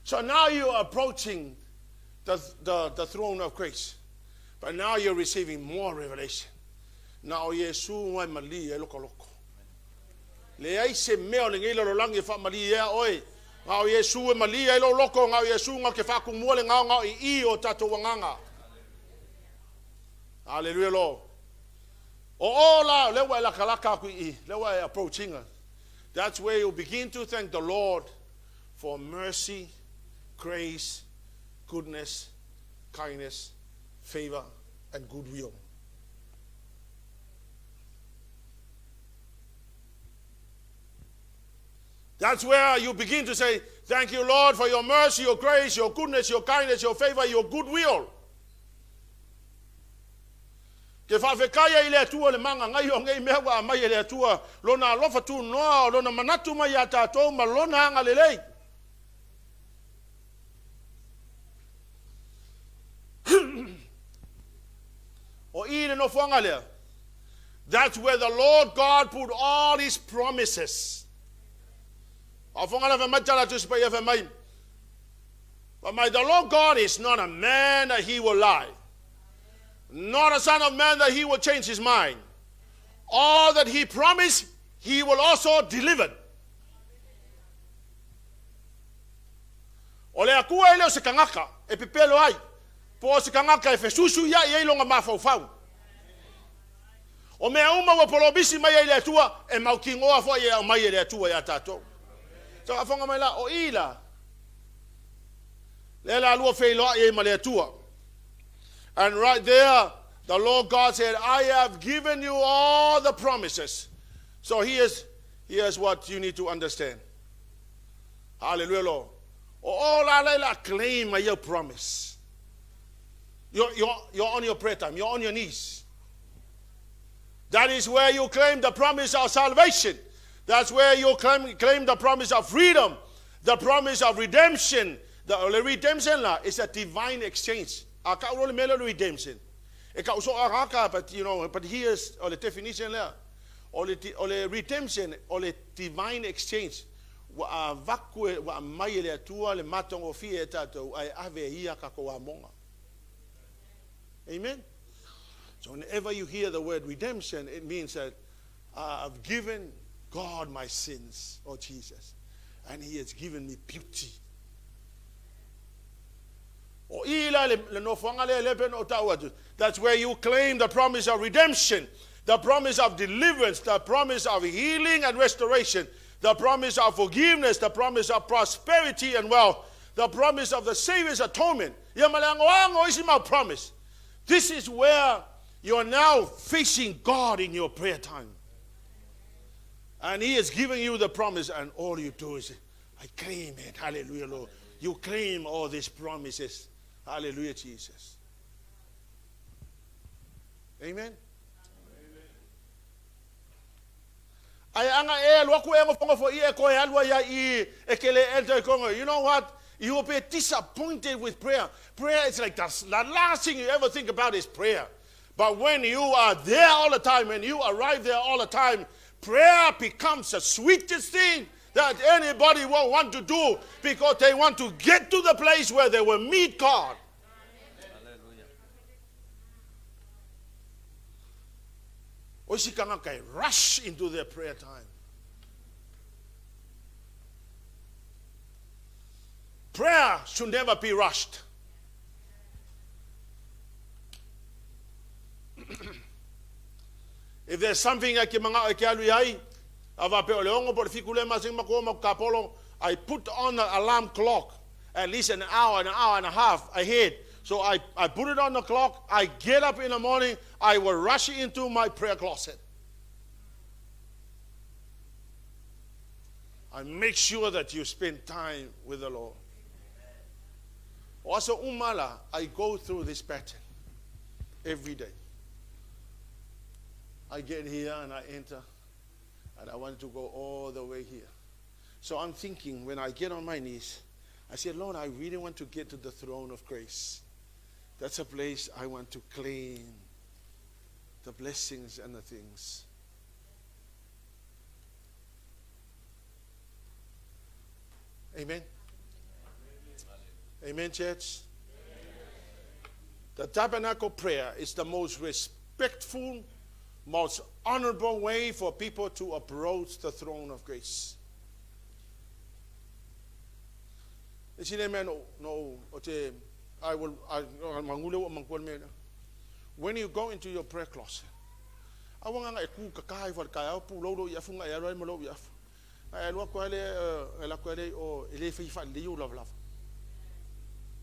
So now you are approaching the throne of grace. But now you're receiving more revelation. Now Yesu wa mali e loko loko. Le ai se meo le ngilo lo langi fa mali e oi. Ngau Yesu e mali e lo loko ngau Yesu ngau ke fa ku mo le ngau I o tato wanganga. Hallelujah lo. O ola le wa la kalaka ku I le wa approaching us. That's where you begin to thank the Lord for mercy, grace, goodness, kindness, favor, and goodwill. That's where you begin to say, thank you, Lord, for your mercy, your grace, your goodness, your kindness, your favor, your goodwill. Ke whawhekaya I le atua le manga ngai o ngai mewa mai le atua lona lofa tu noa lona manatu mai a tātou ma lona hanga lelei. O I no whanga lea. That's where the Lord God put all his promises. O whanga lea whamatala tu sipa ia whamai. The Lord God is not a man that he will lie. Not a son of man that he will change his mind. All that he promised, he will also deliver. O le akua ele o se kangaka, e pipelo ai. Po se kangaka e fesusu ia i eilonga mafaufau. O mea uma wa polobisi mai ele atua, e maukingoa fo ia mai ele atua ia tatou. So afonga mai la, o ila. Lela alua feiloa i mai le atua. And right there, the Lord God said, I have given you all the promises. So here's what you need to understand. Hallelujah, Lord. All I claim your promise. You're on your prayer time. You're on your knees. That is where you claim the promise of salvation. That's where you claim the promise of freedom. The promise of redemption. The redemption is a divine exchange. Redemption. But here's the definition there. Or the redemption, or the divine exchange. Amen. So whenever you hear the word redemption, it means that I've given God my sins, or Jesus, and he has given me beauty. That's where you claim the promise of redemption, the promise of deliverance, the promise of healing and restoration, the promise of forgiveness, the promise of prosperity and wealth, the promise of the Savior's atonement. Promise. This is where you are now facing God in your prayer time. And he is giving you the promise, and all you do is, I claim it. Hallelujah, Lord. You claim all these promises. Hallelujah, Jesus. Amen. You know what? You will be disappointed with prayer. Prayer is like the last thing you ever think about is prayer. But when you are there all the time, when you arrive there all the time, prayer becomes the sweetest thing that anybody will want to do, because they want to get to the place where they will meet God. Hallelujah. Rush into their prayer time. Prayer should never be rushed. If there's something I put on an alarm clock at least an hour and a half ahead. So I put it on the clock, I get up in the morning, I will rush into my prayer closet. I make sure that you spend time with the Lord. Also, I go through this pattern every day. I get here and I enter, and I want to go all the way here. So I'm thinking, when I get on my knees, I say, Lord, I really want to get to the throne of grace. That's a place I want to claim the blessings and the things. Amen. Amen, church. The tabernacle prayer is the most respectful, most honorable way for people to approach the throne of grace. When you go into your prayer closet,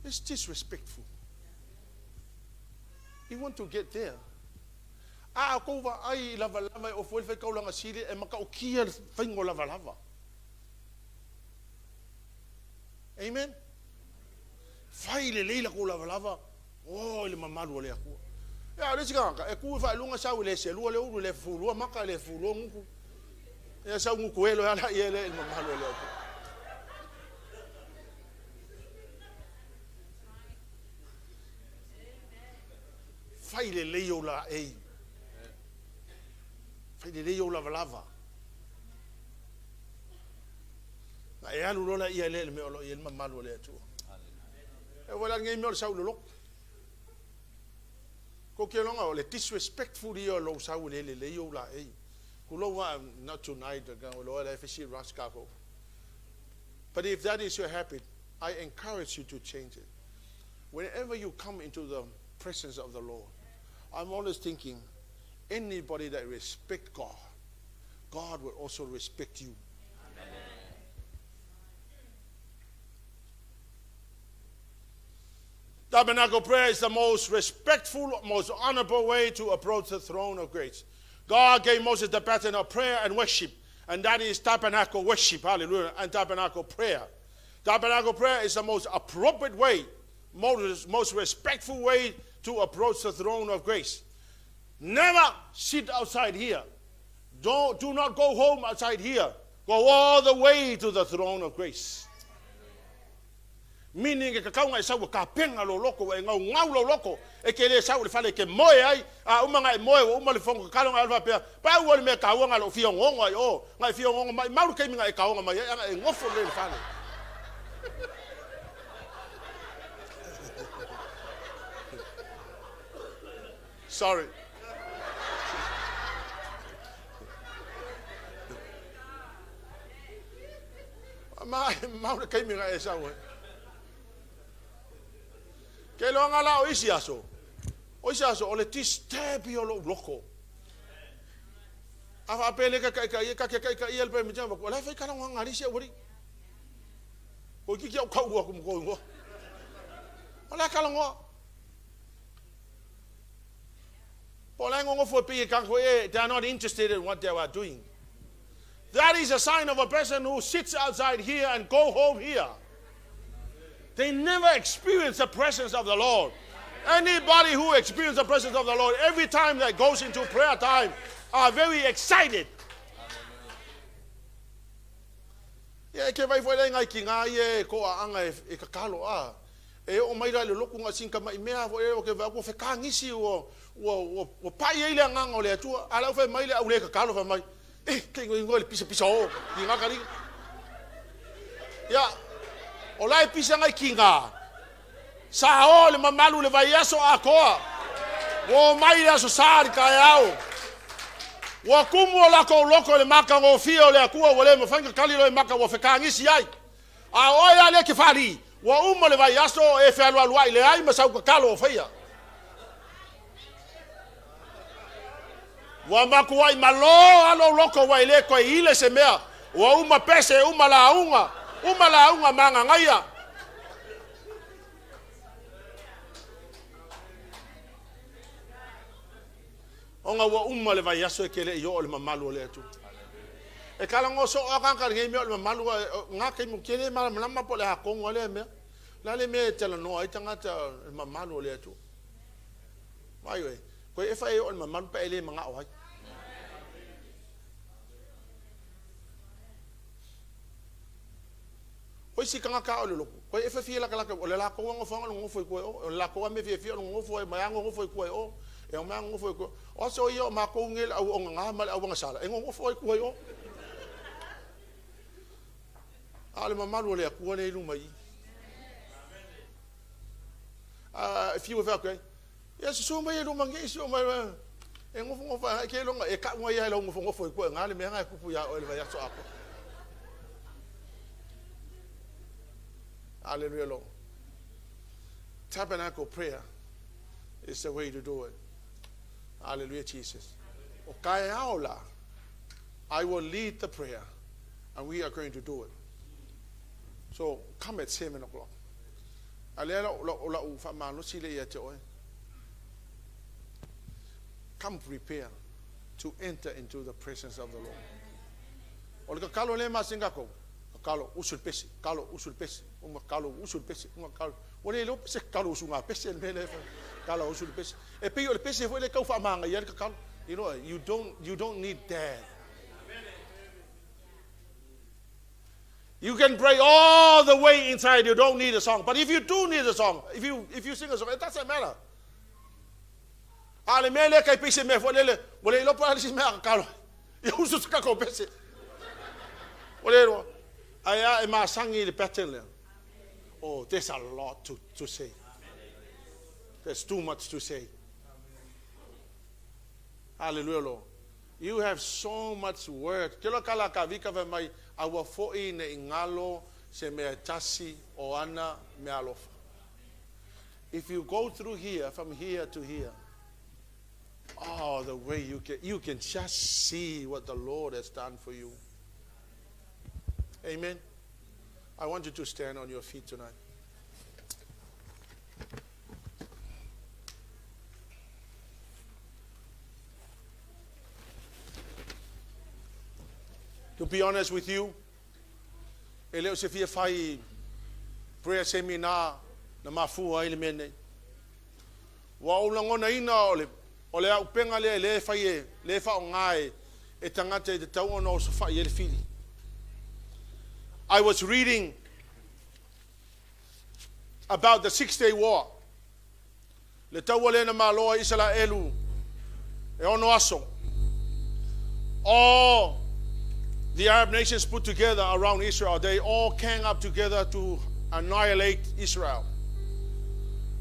it's disrespectful. You want to get there. Amen. Faile leila ko lava. Oh, le mamalo le aku. Ya le tsinga e ku fa lunga sa le se lu le le fulu maka le fulu ngu. Ya sa ngu ko elo ya la yele le mamalo le aku. Faile leio la e. Faile leio lava. Na e alu la yele le me lo yele mamalo le tu. Wala ngai mo sa ulo ko ke longa o le disrespectful yo lo sa ule le yo la e ku lo wa not tonight ga lo la fisi raskako. But if that is your habit, I encourage you to change it. Whenever you come into the presence of the Lord, I'm always thinking, anybody that respects God, God will also respect you. Tabernacle prayer is the most respectful, most honorable way to approach the throne of grace. God gave Moses the pattern of prayer and worship, and that is tabernacle worship, hallelujah, and tabernacle prayer. Tabernacle prayer is the most appropriate way, most respectful way to approach the throne of grace. Never sit outside here. Do not go home outside here. Go all the way to the throne of grace. Meaning ke ka ngai sa ka penga lo loko e ngau lo loko e ke le sa le fale ke moe ai a umanga e moe o mo le fongo ka lo ngai pa pa o le me ka wanga lo fio ngongo ai o ngai fio ngongo mai mau ke minga e ka wanga mai e ngofo le fale. Sorry. Mau ke minga e sa o ke lo ngala o isiaso o le tistebi o lo loko afa pele ka il pe mi jamba ko la fa kana ngari se wori ko ki ka ko ngo ola kala ngo pola ngo fo pe ka ko they are not interested in what they are doing. That is a sign of a person who sits outside here and go home here. They never experience the presence of the Lord. Anybody who experiences the presence of the Lord every time that goes into prayer time are very excited. Yeah, ke vai foi ngai ki nga ye ko anga e ka kalo a. E o mai ra le loku nga sinka mai mea o ke va ko fe kangisi o pai ele nganga o le atua ala fe mai le au le ka kalo fa mai ke ngoi le pisa o ki nga kali ya o lai pisa ngai kinga sa o le mamalu le vai aso a koa o mai aso sari ka au wa kumu la ko loko le maka ngo fio le akua o le mafanga kali lo maka wo fe kangisi ai a o ya le ke fali wa uma le vai aso e fe alu ai le ai masau ka kalo faia wa maku ai malo alo loko wa ile ko ile se mea wa uma pese uma la unga manga ngaia onga wa uma le vai aso e kele yo le mamalu le tu e kala ngoso o kan kan ngi le mamalu nga ke mu kele mala po le hakongo le me la le me tela no ai tanga le mamalu le tu mai we ko e fai o mamalu pa ele manga o ai ko si kanga ka o le loko ko e fa fi la kala o le la ko ngo fa ngo fo ko o la ko me fi ngo fo mai ngo fo ko o e o ma ngo fo ko o so yo ma ko ngel au nga ma au nga sala e ngo fo ko o ale mamalu le ko le lu mai if you were okay yes so mai lu mangi so mai e ngo fa ke lo e ka ngo ya lo ngo fo ko nga le me nga ku ya o le ya so ako hallelujah, Lord. Tabernacle prayer is the way to do it. Hallelujah, Jesus. Okay, I will lead the prayer, and we are going to do it. So come at 7 o'clock. Come prepare to enter into the presence of the Lord. Kalo usul pesi, kalo usul pesi, wale lo pesi kalo usul nga pesi mele kalo usul pesi. E pe yo le pesi foi le kau fa manga yer kalo. You know, you don't need that. You can pray all the way inside. You don't need a song. But if you do need a song, if you sing a song, it doesn't matter. Ale mele kai pesi me foi le wale lo pa si me kalo. You usul ka ko pesi. Wale lo aya e masangi le pattern. Oh, there's a lot to say. There's too much to say. Hallelujah, Lord. You have so much word. Kilo kala kavika ve mai awa foi ne ingalo se me tasi o ana me alofa. If you go through here, from here to here, oh, the way you can just see what the Lord has done for you. Amen. I want you to stand on your feet tonight. To be honest with you, eleo se fia fai prayer seminar na mafu ai le mene. Wa ulangona ina ole au penga le fai le fa ngai e tangata te tau ono so fai le fili. I was reading about the 6-day war. Le tawale na maloa Israelu e ono aso. All the Arab nations put together around Israel, they all came up together to annihilate Israel.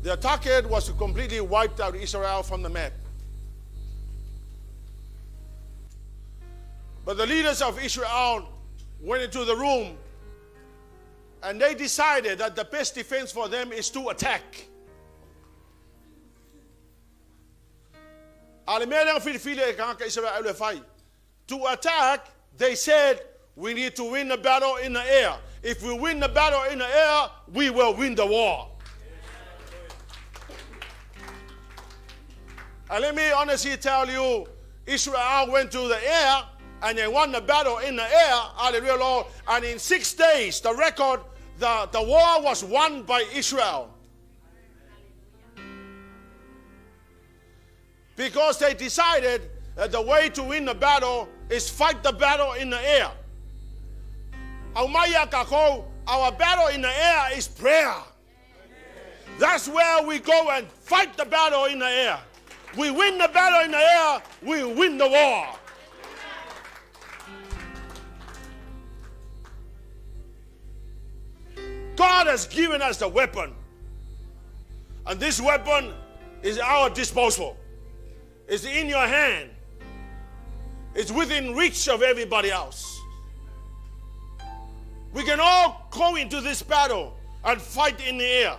Their target was to completely wipe out Israel from the map. But the leaders of Israel went into the room and they decided that the best defense for them is to attack. To attack, they said, we need to win the battle in the air. If we win the battle in the air, we will win the war. And let me honestly tell you, Israel went to the air and they won the battle in the air, hallelujah, Lord. And in 6 days, the record, the war was won by Israel. Because they decided that the way to win the battle is fight the battle in the air. Our battle in the air is prayer. That's where we go and fight the battle in the air. We win the battle in the air, we win the war. God has given us the weapon. And this weapon is at our disposal. It's in your hand. It's within reach of everybody else. We can all go into this battle and fight in the air.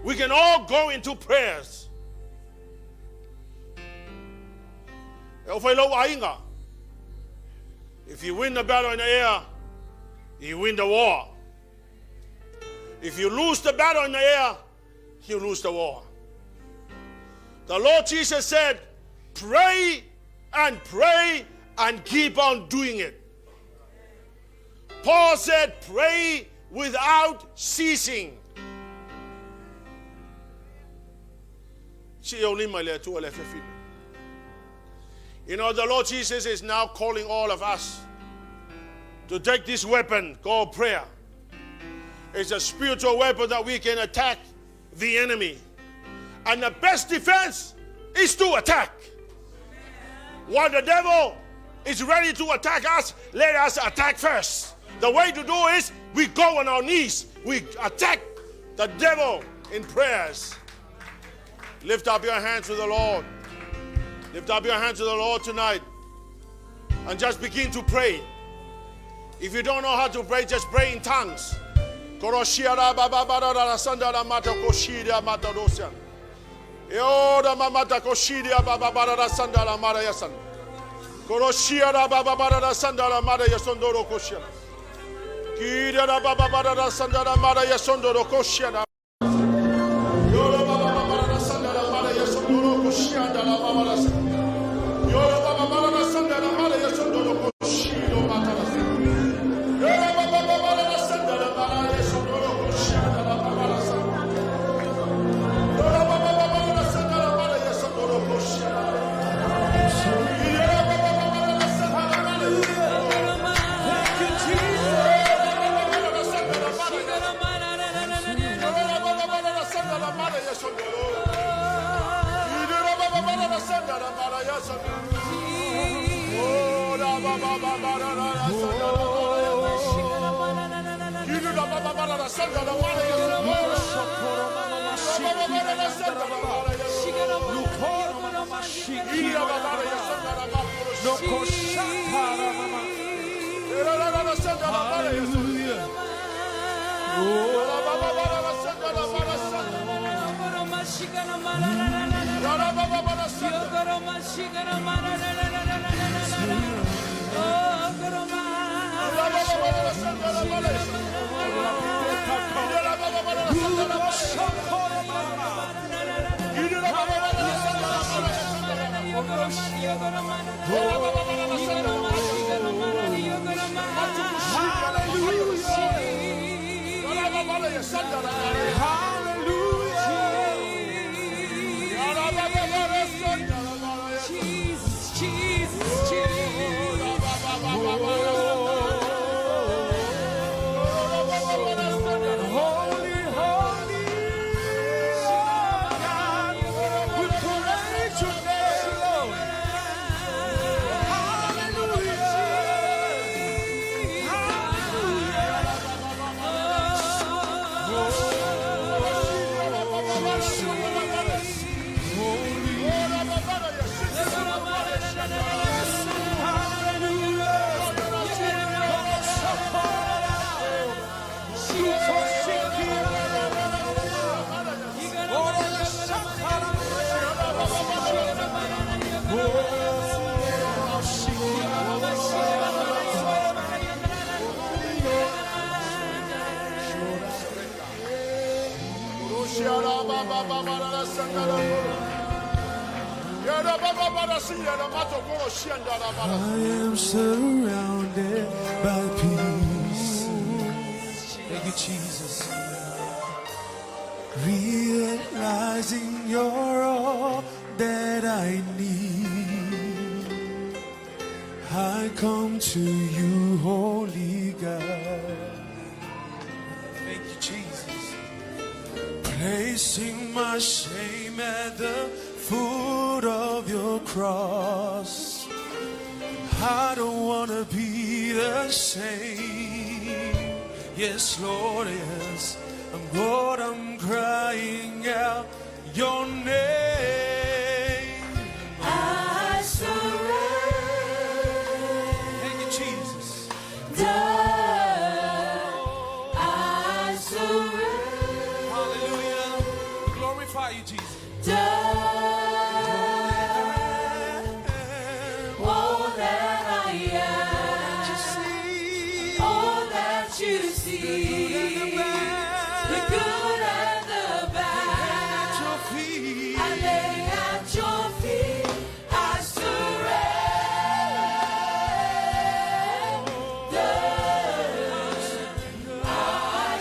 We can all go into prayers. If you win the battle in the air, you win the war. If you lose the battle in the air, you lose the war. The Lord Jesus said, pray and keep on doing it. Paul said, pray without ceasing. You know, the Lord Jesus is now calling all of us to take this weapon called prayer. It's a spiritual weapon that we can attack the enemy. And the best defense is to attack. While the devil is ready to attack us, let us attack first. The way to do is we go on our knees. We attack the devil in prayers. Lift up your hands to the Lord. Lift up your hands to the Lord tonight. And just begin to pray. If you don't know how to pray, just pray in tongues. I am surrounded by peace. Thank you, Jesus. Realizing you're all that I need, I come to you, Holy God. Thank you, Jesus. Placing my shame at the foot of your cross. I don't want to be the same. Yes, Lord, yes. Lord, I'm crying out your name. I surrender. Thank you, Jesus. I surrender. Hallelujah. Glorify you, Jesus. All that I am, all that you see, the good and the bad, I lay at your feet. I surrender. I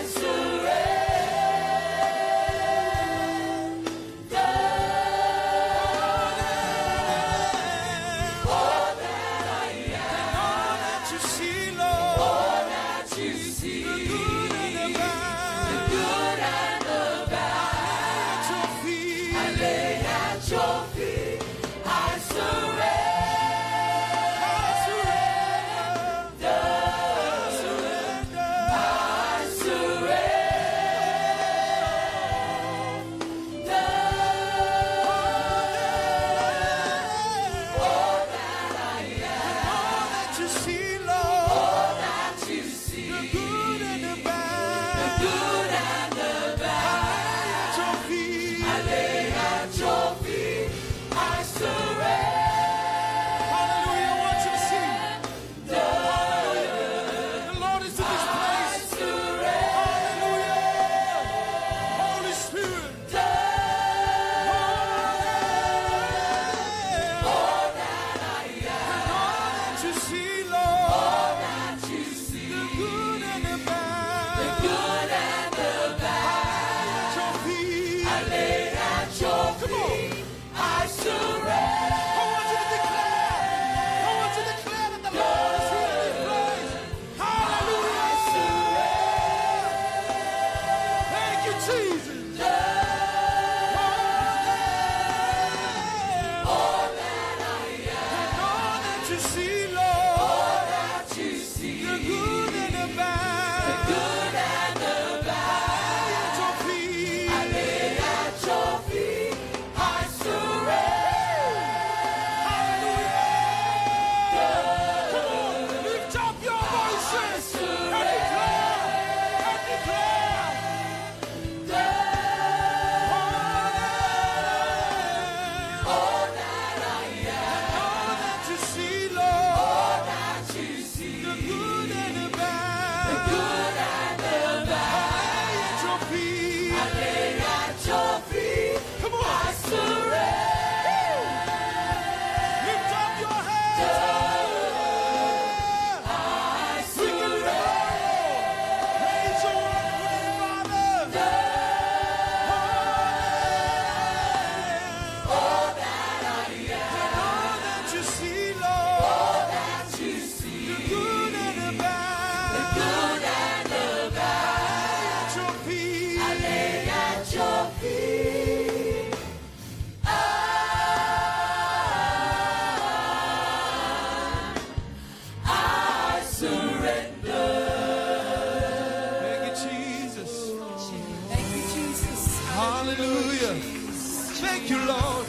Thank you, Lord.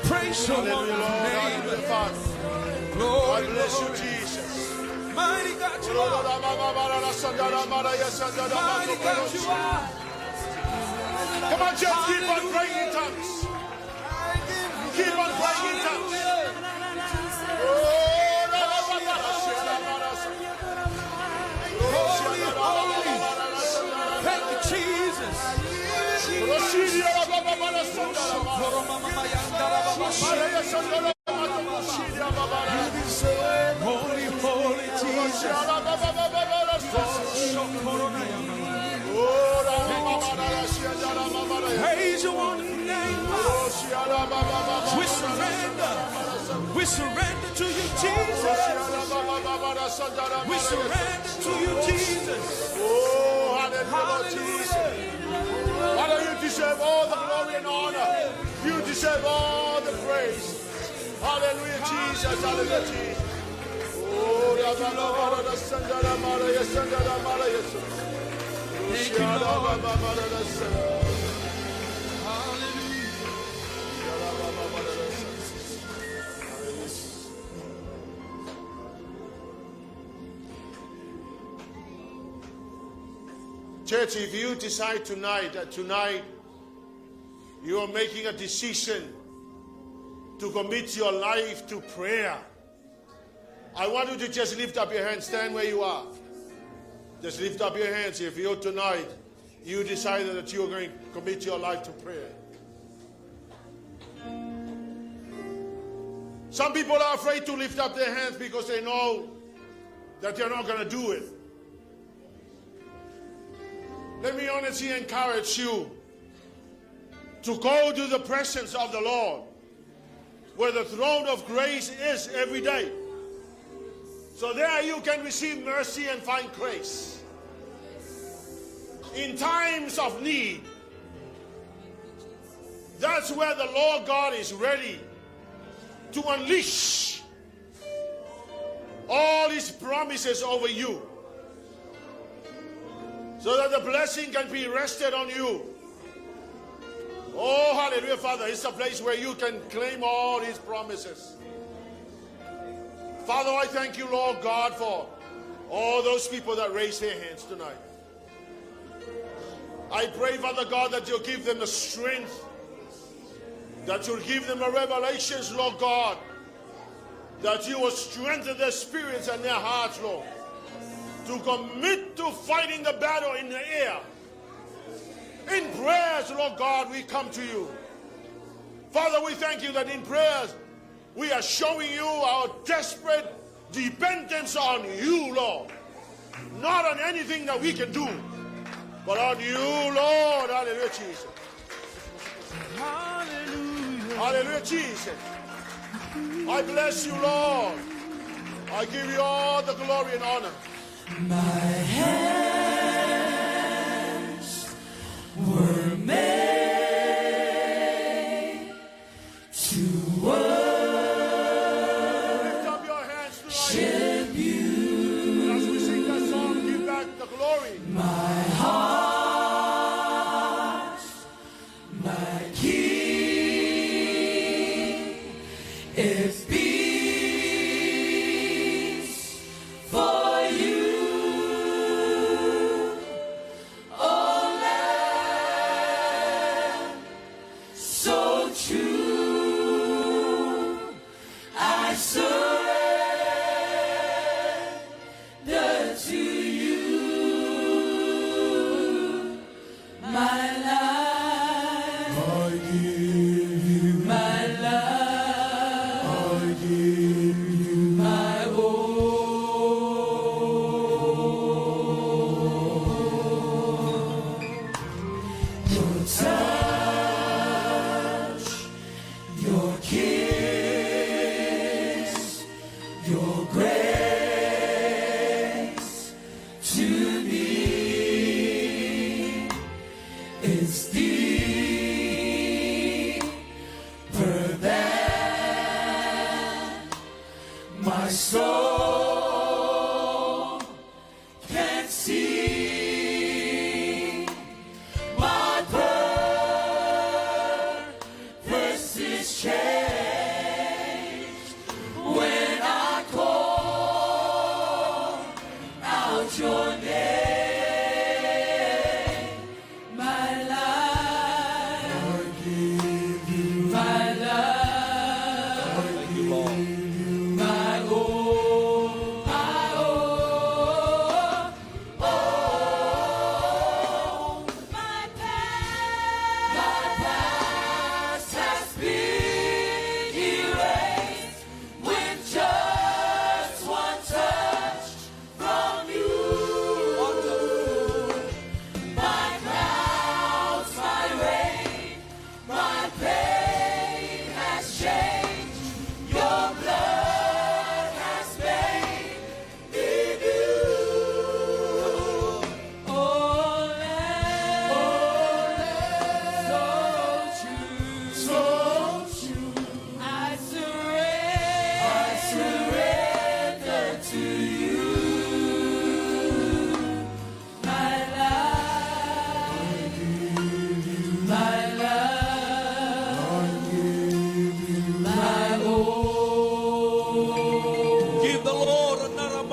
Praise your wonderful name. God bless you, Jesus. Mighty God, you are. Mighty God, you are. Come on, just keep on praying in tongues. Keep on praying in tongues. Holy, holy. Thank you, Jesus. Holy, holy Jesus. Praise your wonderful name. We surrender. We surrender to you, Jesus. We surrender to you, Jesus. Oh, hallelujah, Lord Jesus. Father, you deserve all the glory and honor. You deserve all the praise. Hallelujah, Jesus. Hallelujah, Jesus. Oh, church, if you decide tonight that you are making a decision to commit your life to prayer, I want you to just lift up your hands. Stand where you are. Just lift up your hands if you tonight you decided that you are going to commit your life to prayer. Some people are afraid to lift up their hands because they know that they're not going to do it. Let me honestly encourage you to go to the presence of the Lord, where the throne of grace is every day. So there you can receive mercy and find grace. In times of need, that's where the Lord God is ready to unleash all His promises over you, so that the blessing can be rested on you. Oh, hallelujah, Father. It's a place where you can claim all His promises. Father, I thank you, Lord God, for all those people that raise their hands tonight. I pray, Father God, that you'll give them the strength, that you'll give them a revelation, Lord God, that you will strengthen their spirits and their hearts, Lord, to commit to fighting the battle in the air. In prayers, Lord God, we come to you. Father, we thank you that in prayers, we are showing you our desperate dependence on you, Lord. Not on anything that we can do, but on you, Lord. Hallelujah, Jesus. Hallelujah. Hallelujah, Jesus. I bless you, Lord. I give you all the glory and honor. My hands were made to Lift up your hands tonight. worship you. And as we sing that song, give back the glory. My heart, my King, it beats for you. Oh, Lamb, so true, I surrender to you. My life, I give you, my life, I give you. my all. Your touch, your kiss, your grace to me is deeper than my soul can see. My purpose is changed when I call out your name. My life, I give you, my life, I give you. my all.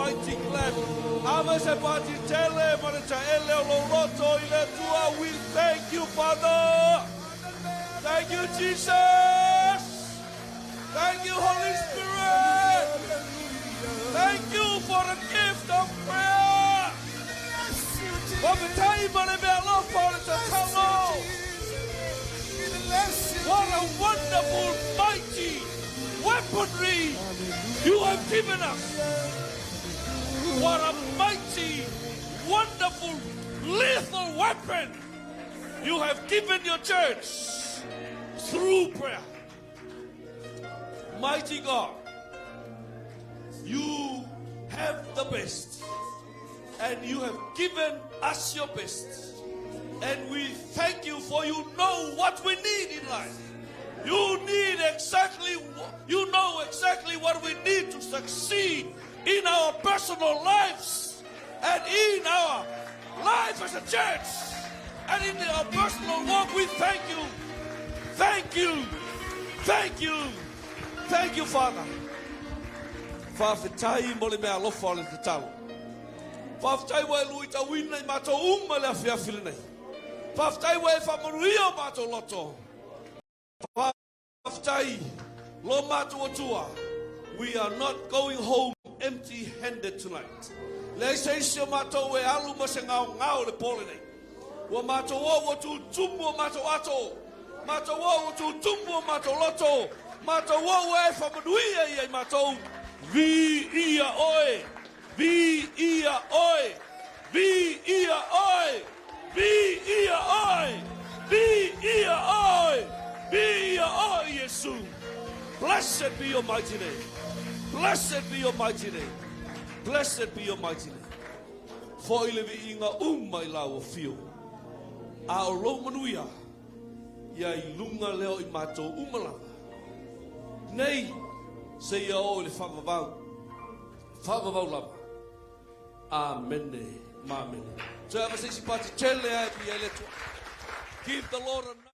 mighty clap. Amase pati tele manacha ele oloroto ile tua. We thank you, Father. Thank you, Jesus. Thank you, Holy Spirit. Thank you for the gift of prayer. For the time of the love for the hello. What a wonderful, mighty weaponry you have given us. What a mighty, wonderful, lethal weapon you have given your church through prayer. Mighty God, you have the best, and you have given us your best. And we thank you for you know what we need in life. You know exactly what we need to succeed in our personal lives and in our life as a church and in our personal walk. We thank you. Thank you. Thank you. Thank you, Father. Whawhetai mole mea alofa le te talo. Whawhetai wa e luita wina I mato uma le awhiawhile nei. Whawhetai wa e whamaruia mato loto. Whawhetai lo mato atua. We are not going home empty-handed tonight. Le seisio mato e alu ma se ngao le pole nei. Wa mato o tu tumu mato ato. Mato o tu tumu mato loto. Mato o e whamaruia I mato. Vi ia oe. Vi ia oe. Vi ia oe. Vi ia oe. Vi ia oe. Vi ia oe, Yesu. Blessed be your mighty name. Blessed be your mighty name. Blessed be your mighty name. For ile vi inga I lau fio. A o lo manuia. Ia I lunga leo I matou umalanga. Nei, se ia o le whakavau. Whakavau lava. Amen. Amen. So I say, Give the Lord a